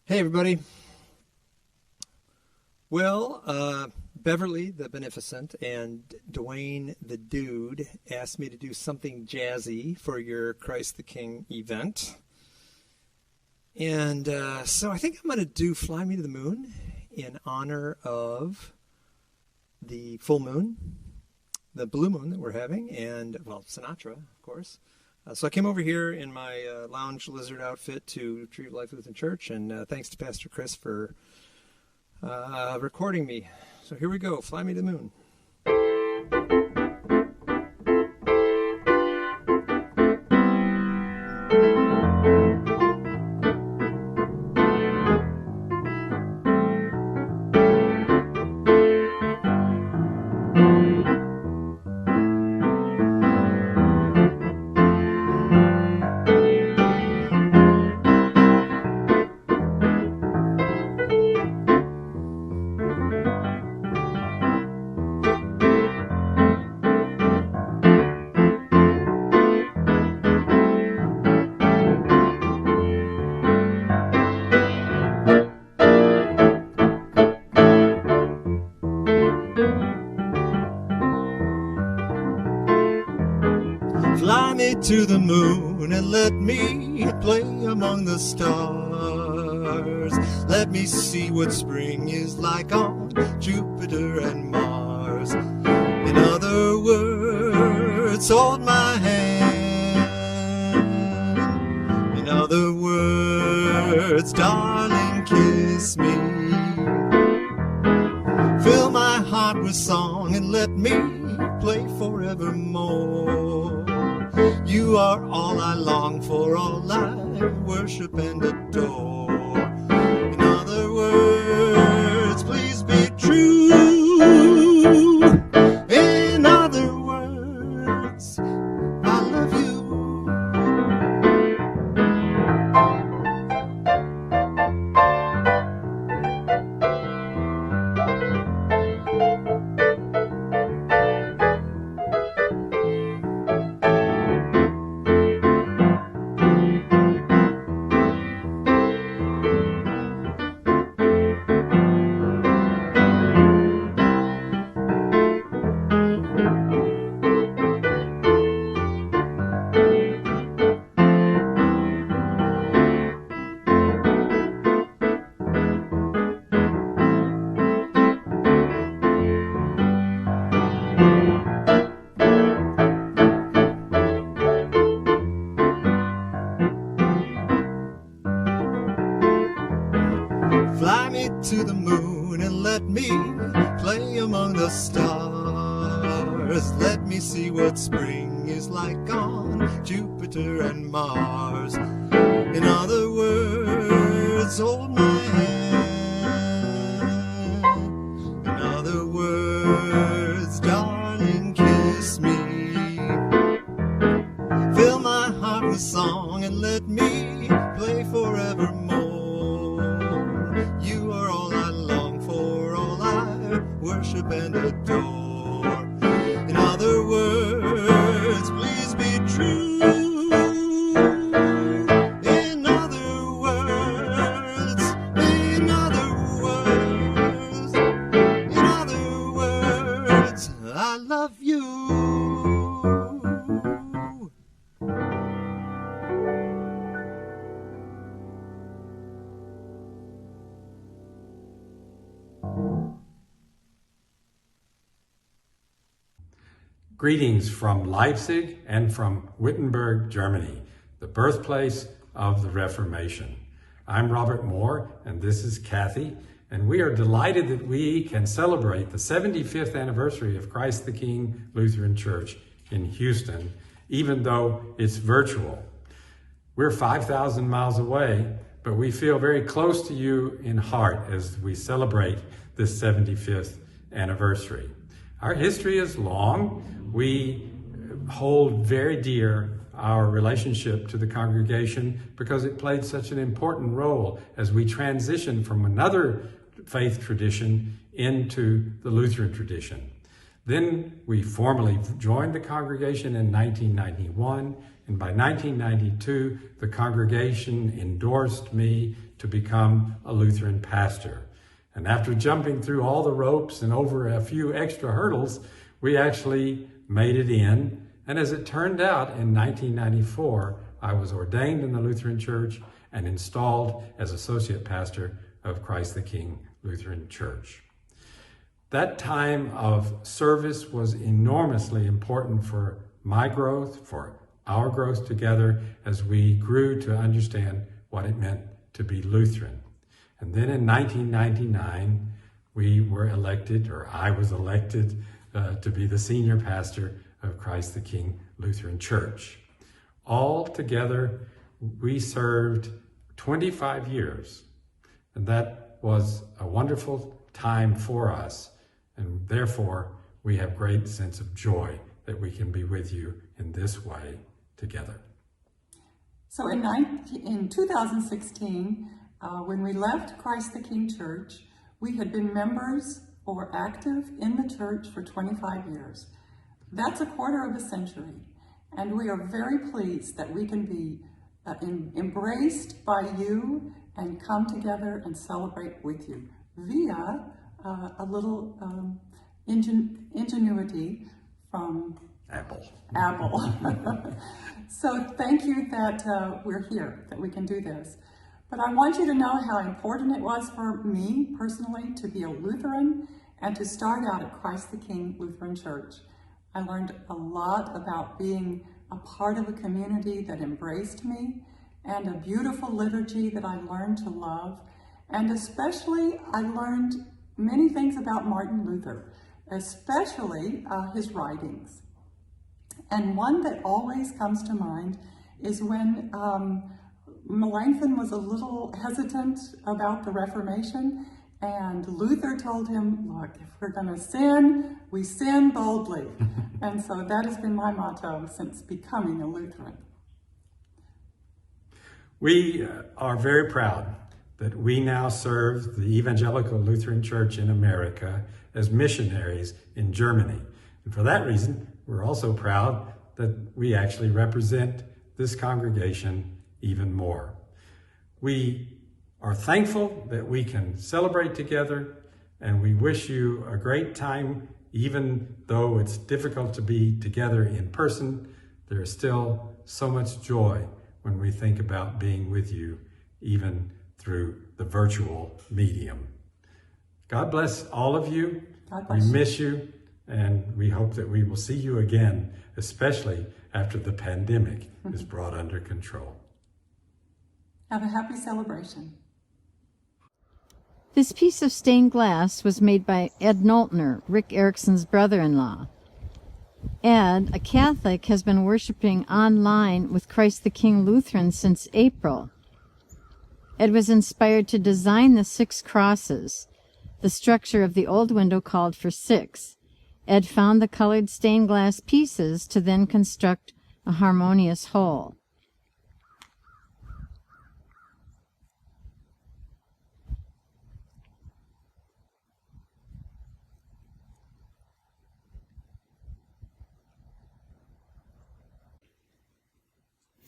Hey everybody. Well, Beverly the Beneficent and Duane the Dude asked me to do something jazzy for your Christ the King event. And so I think I'm going to do Fly Me to the Moon in honor of the full moon, the blue moon that we're having, and, well, Sinatra, of course. So I came over here in my lounge lizard outfit to Tree of Life Lutheran Church, and thanks to Pastor Chris for recording me. So here we go, Fly Me to the Moon. Fly me to the moon and let me play among the stars. Let me see what spring is like on Jupiter and Mars. In other words, hold my hand. In other words, darling, kiss me. Fill my heart with song and let me play forevermore. You are all I long for, all I worship and adore. In other words, please be true. In other words, I love you. Fly me to the moon and let me play among the stars. Let me see what spring is like on Jupiter and Mars. In other words, hold my hand. In other words, darling, kiss me. Fill my heart with song and let me play forevermore. You are all I long for, all I worship and adore. In other words, please be true. In other words, in other words, in other words, I love you. Greetings from Leipzig and from Wittenberg, Germany, the birthplace of the Reformation. I'm Robert Moore, and this is Kathy, and we are delighted that we can celebrate the 75th anniversary of Christ the King Lutheran Church in Houston, even though it's virtual. We're 5,000 miles away, but we feel very close to you in heart as we celebrate this 75th anniversary. Our history is long. We hold very dear our relationship to the congregation because it played such an important role as we transitioned from another faith tradition into the Lutheran tradition. Then we formally joined the congregation in 1991, and by 1992, the congregation endorsed me to become a Lutheran pastor. And after jumping through all the ropes and over a few extra hurdles, we actually made it in. And as it turned out, in 1994, I was ordained in the Lutheran Church and installed as associate pastor of Christ the King Lutheran Church. That time of service was enormously important for my growth, for our growth together, as we grew to understand what it meant to be Lutheran. And then in 1999, we were elected, or I was elected, to be the senior pastor of Christ the King Lutheran Church. All together, we served 25 years, and that was a wonderful time for us, and therefore we have great sense of joy that we can be with you in this way together. So in 2016, when we left Christ the King Church, we had been members or active in the church for 25 years. That's a quarter of a century, and we are very pleased that we can be embraced by you and come together and celebrate with you via a little ingenuity from Apple. So thank you that we're here, that we can do this. But I want you to know how important it was for me personally to be a Lutheran and to start out at Christ the King Lutheran Church. I learned a lot about being a part of a community that embraced me, and a beautiful liturgy that I learned to love. And especially, I learned many things about Martin Luther, especially his writings. And one that always comes to mind is when Melanchthon was a little hesitant about the Reformation, and Luther told him, look, if we're going to sin, we sin boldly. And so that has been my motto since becoming a Lutheran. We are very proud that we now serve the Evangelical Lutheran Church in America as missionaries in Germany. And for that reason, we're also proud that we actually represent this congregation even more. We are thankful that we can celebrate together, and we wish you a great time. Even though it's difficult to be together in person, there is still so much joy when we think about being with you, even through the virtual medium. God bless all of you. God bless we you. miss you, and we hope that we will see you again, especially after the pandemic is brought under control. Have a happy celebration. This piece of stained glass was made by Ed Noltner, Rick Erickson's brother-in-law. Ed, a Catholic, has been worshiping online with Christ the King Lutheran since April. Ed was inspired to design the 6 crosses. The structure of the old window called for 6. Ed found the colored stained glass pieces to then construct a harmonious whole.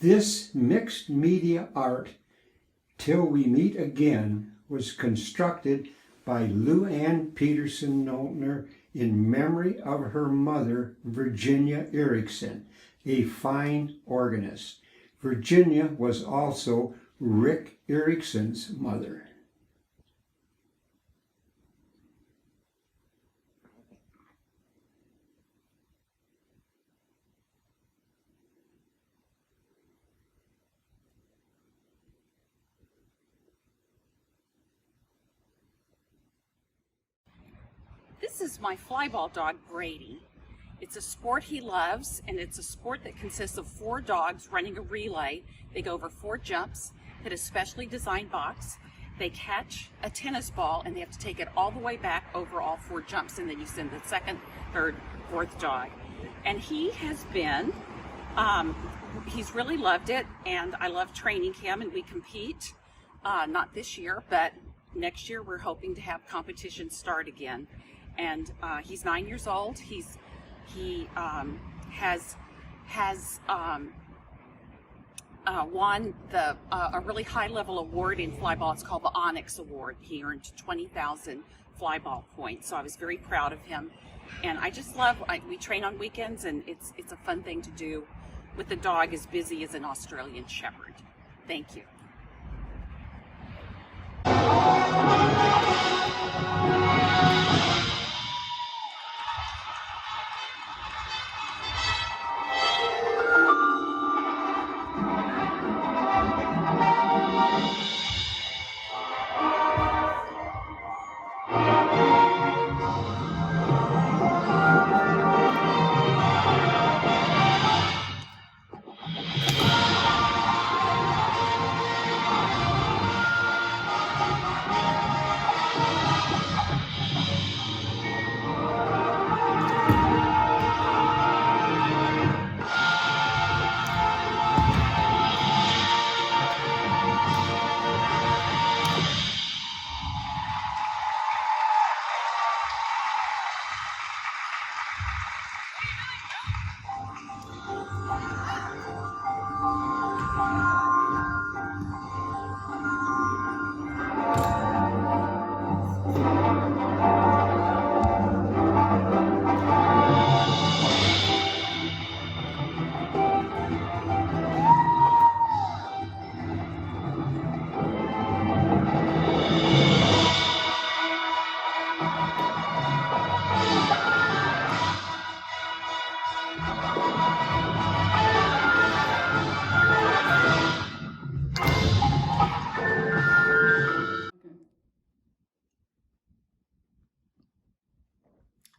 This mixed media art, Till We Meet Again, was constructed by Lou Ann Peterson Noltner in memory of her mother, Virginia Erickson, a fine organist. Virginia was also Rick Erickson's mother. This is my flyball dog, Brady. It's a sport he loves, and it's a sport that consists of 4 dogs running a relay. They go over 4 jumps, hit a specially designed box. They catch a tennis ball, and they have to take it all the way back over all 4 jumps, and then you send the 2nd, 3rd, 4th dog. And he has been, he's really loved it, and I love training him, and we compete, not this year, but next year we're hoping to have competitions start again. And he's 9 years old. He has won a really high-level award in flyball. It's called the Onyx Award. He earned 20,000 flyball points, so I was very proud of him. And I just love, we train on weekends, and it's a fun thing to do with the dog as busy as an Australian Shepherd. Thank you.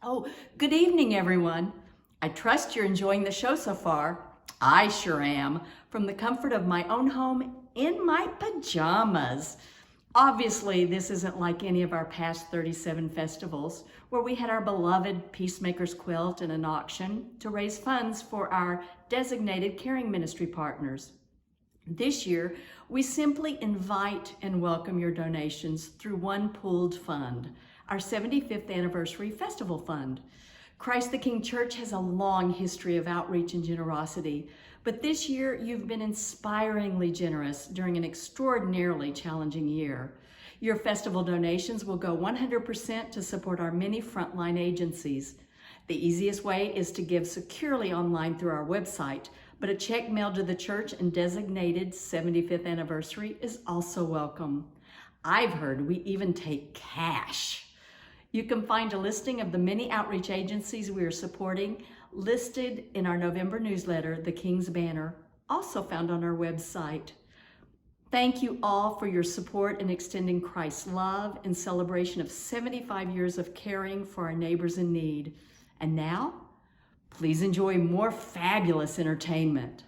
Oh, good evening, everyone. I trust you're enjoying the show so far. I sure am, from the comfort of my own home in my pajamas. Obviously, this isn't like any of our past 37 festivals where we had our beloved Peacemakers quilt and an auction to raise funds for our designated caring ministry partners. This year, we simply invite and welcome your donations through one pooled fund, our 75th Anniversary Festival Fund. Christ the King Church has a long history of outreach and generosity, but this year you've been inspiringly generous during an extraordinarily challenging year. Your festival donations will go 100% to support our many frontline agencies. The easiest way is to give securely online through our website, but a check mailed to the church and designated 75th anniversary is also welcome. I've heard we even take cash. You can find a listing of the many outreach agencies we are supporting listed in our November newsletter, The King's Banner, also found on our website. Thank you all for your support in extending Christ's love in celebration of 75 years of caring for our neighbors in need. And now, please enjoy more fabulous entertainment.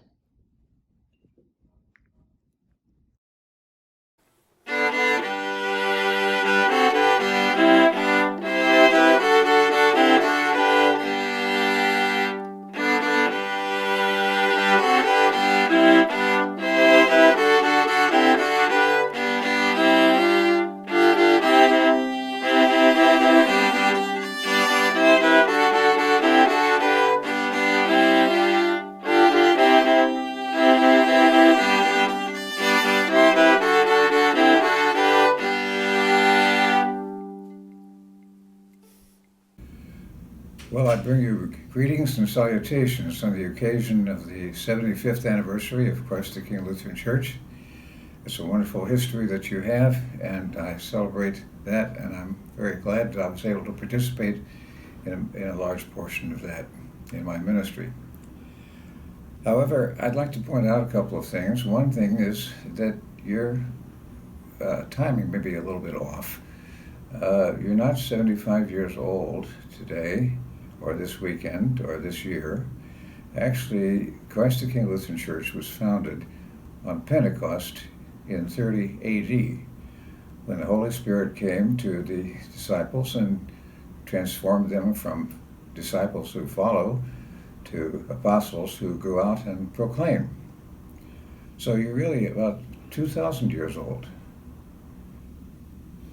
Well, I bring you greetings and salutations on the occasion of the 75th anniversary of Christ the King Lutheran Church. It's a wonderful history that you have, and I celebrate that, and I'm very glad that I was able to participate in a large portion of that in my ministry. However, I'd like to point out a couple of things. One thing is that your timing may be a little bit off. You're not 75 years old today, or this weekend, or this year. Actually, Christ the King Lutheran Church was founded on Pentecost in 30 AD, when the Holy Spirit came to the disciples and transformed them from disciples who follow to apostles who go out and proclaim. So you're really about 2,000 years old.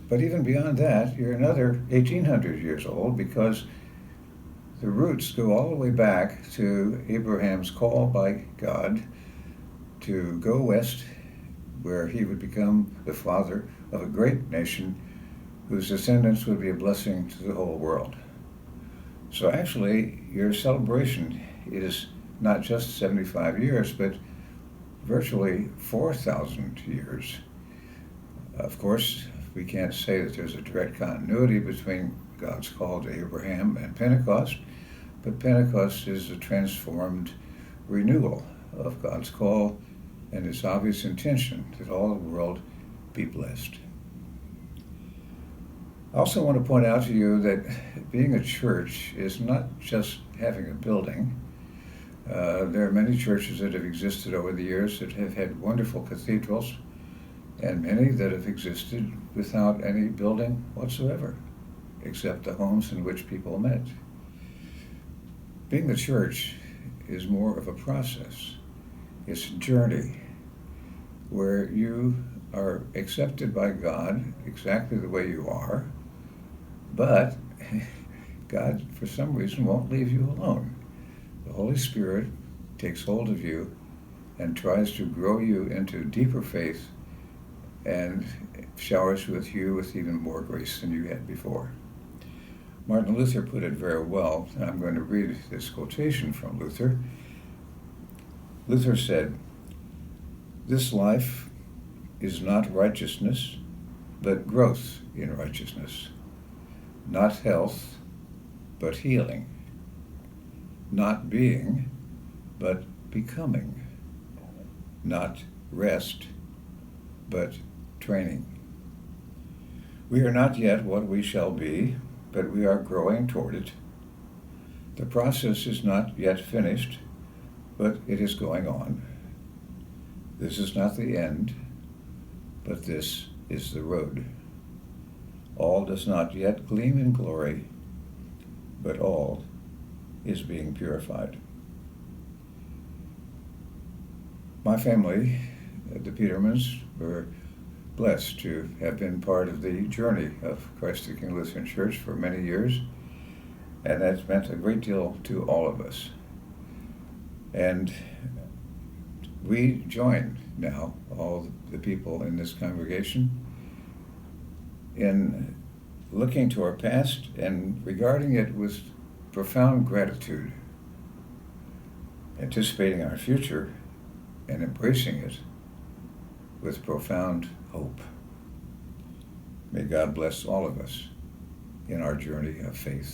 But even beyond that, you're another 1,800 years old, because the roots go all the way back to Abraham's call by God to go west, where he would become the father of a great nation whose descendants would be a blessing to the whole world. So actually, your celebration is not just 75 years, but virtually 4,000 years. Of course, we can't say that there's a direct continuity between God's call to Abraham and Pentecost, but Pentecost is a transformed renewal of God's call and its obvious intention that all the world be blessed. I also want to point out to you that being a church is not just having a building. There are many churches that have existed over the years that have had wonderful cathedrals, and many that have existed without any building whatsoever, except the homes in which people met. Being the church is more of a process. It's a journey where you are accepted by God exactly the way you are, but God, for some reason, won't leave you alone. The Holy Spirit takes hold of you and tries to grow you into deeper faith and showers you with even more grace than you had before. Martin Luther put it very well, and I'm going to read this quotation from Luther. Luther said, "This life is not righteousness, but growth in righteousness. Not health, but healing. Not being, but becoming. Not rest, but training. We are not yet what we shall be, but we are growing toward it. The process is not yet finished, but it is going on. This is not the end, but this is the road. All does not yet gleam in glory, but all is being purified." My family, the Petermans, were blessed to have been part of the journey of Christ the King Lutheran Church for many years, and that's meant a great deal to all of us. And we join now, all the people in this congregation, in looking to our past and regarding it with profound gratitude, anticipating our future and embracing it with profound hope. May God bless all of us in our journey of faith.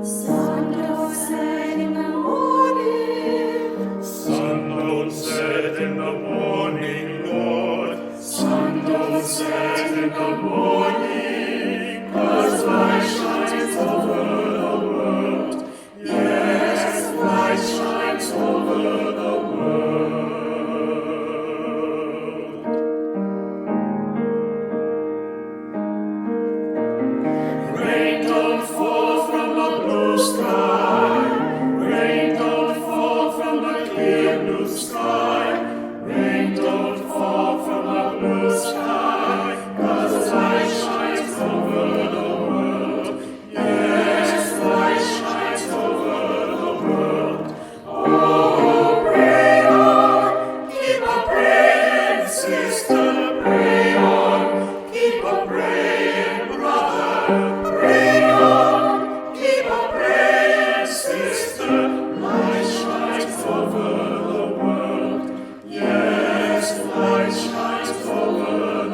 Sun don't set in the morning. Sun don't set in the morning, Lord. Sun don't set in the morning, 'cause light shines over the world. Yes, light shines over the world. Rain don't fall from the blue sky. Rain don't fall from the clear blue sky. Rain don't fall from the blue sky, 'cause light shines over the world. Yes, light shines over the world. Oh, pray on, keep a praying, sister, pray on, keep a praying, brother, pray on, keep a praying, sister, light shines over the world. Yes, light shines over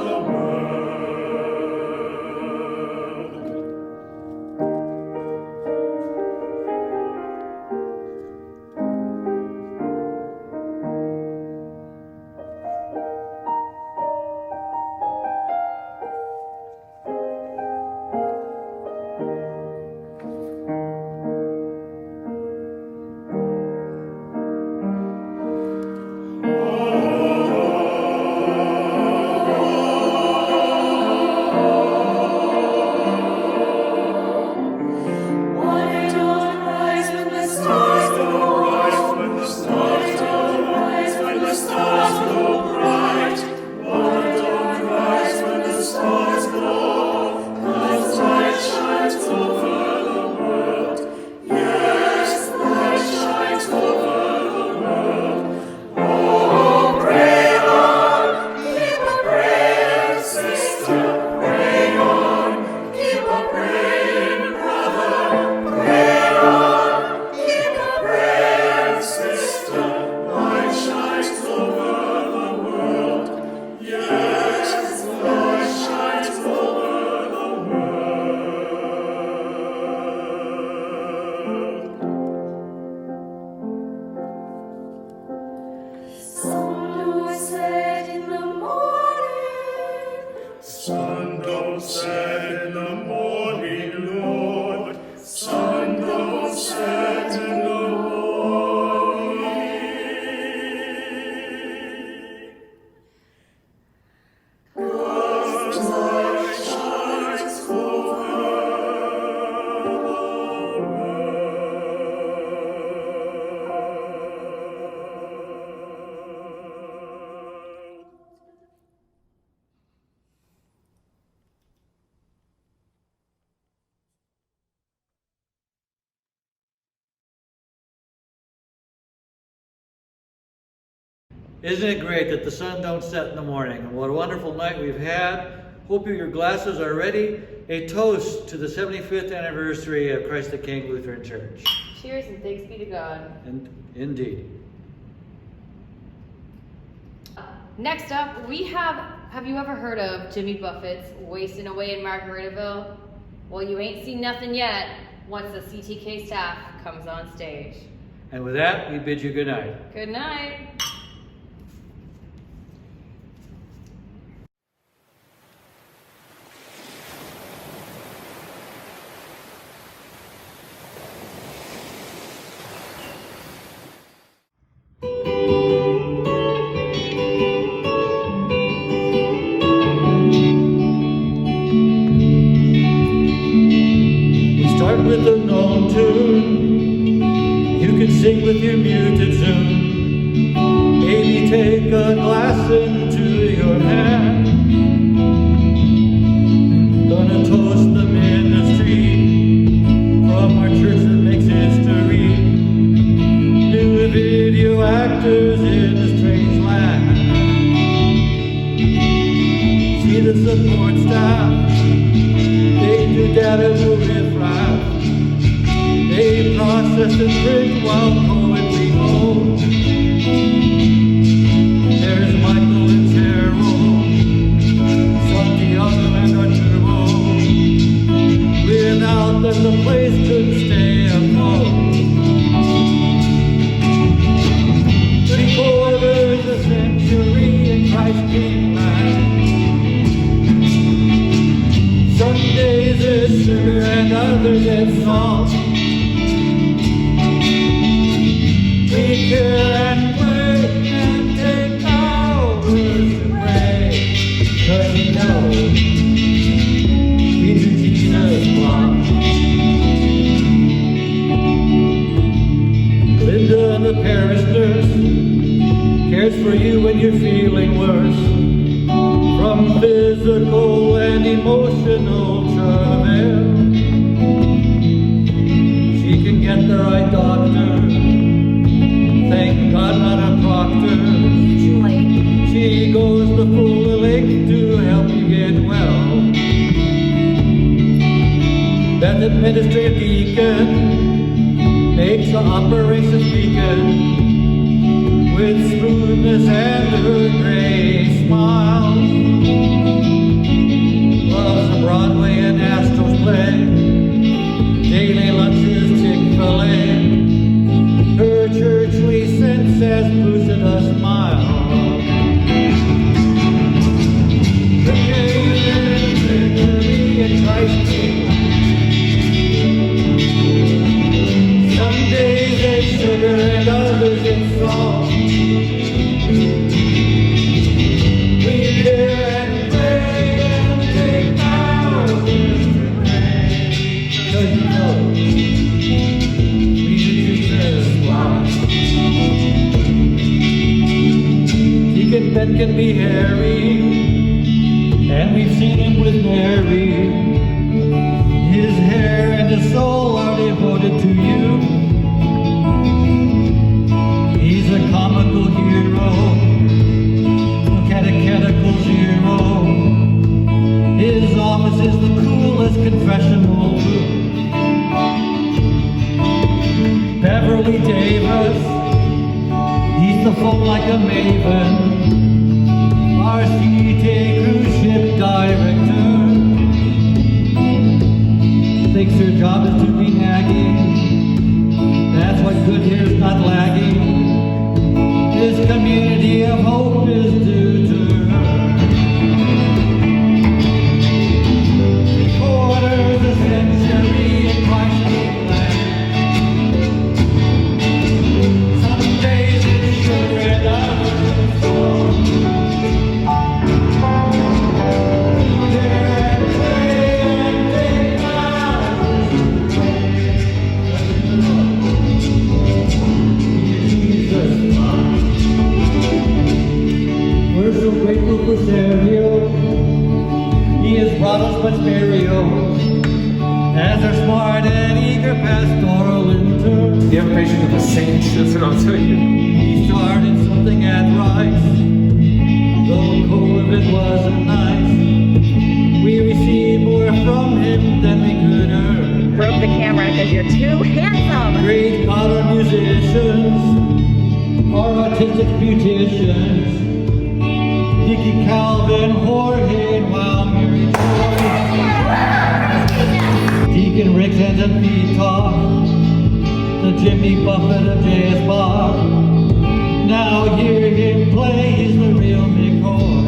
Isn't it great that the sun don't set in the morning? And what a wonderful night we've had. Hope your glasses are ready. A toast to the 75th anniversary of Christ the King Lutheran Church. Cheers and thanks be to God. And indeed. Next up, we have you ever heard of Jimmy Buffett's Wasting Away in Margaritaville? Well, you ain't seen nothing yet once the CTK staff comes on stage. And with that, we bid you good night. Good night. With a known tune, you can sing with your muted Zoom. Maybe take a glass into your hand. Gonna toast the ministry from our church that makes history. New video actors in a strange land. See the support staff, they do data to riffraff. They process and print while poetry holds. There's Michael and Cheryl, Santiago and Arturo. Without them the place couldn't stay afloat. 3/4 a century in Christ King land. Some days it's sugar and others it's salt. We care and pray and take hours to pray, 'cause we know we do Jesus want. Linda, the parish nurse, cares for you when you're feeling worse from physical and emotional travail. She can get the right doctor. Thank God, not a proctor. She goes the full length to help you get well. That administrative deacon makes the operations beacon with smoothness and her gray smile. Loves the Broadway and Astros play. Daily lunches Chick-fil-A. Her churchly sense has boosted a smile. The victory in Christ King. Some days it's sugar and others it's salt. We care and pray and take hours to pray. 'Cause you know we do Jesus want. Deacon Ben can be hairy, and we've seen him with Mary. His hair and his soul are devoted to you. He's a comical hero, a catechetical zero. His office is the coolest confessional room. Beverly Davis, he's the folk like a maven. Our CTA cruise ship director thinks her job is to be nagging. That's what good hair's not lagging. This community of hope is due to her. 3/4 a century in Christ King land. Some days it's sugar and others it's salt. We're so grateful for Sergio. He has brought us much burial as our smart and eager pastoral intern. You have a patient with the same shit that I'll tell you. He started so something at rice. Though COVID wasn't nice, we received more from him than we could earn. Broke the camera because you're too handsome. Great color musicians, our artistic beauticians, Dickie, Calvin, Jorge, and Wild Mary Joy. Deacon Rick's hands and feet talk, the Jimmy Buffett of J.S. Bach. Now hear him play, he's the real McCoy.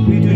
We do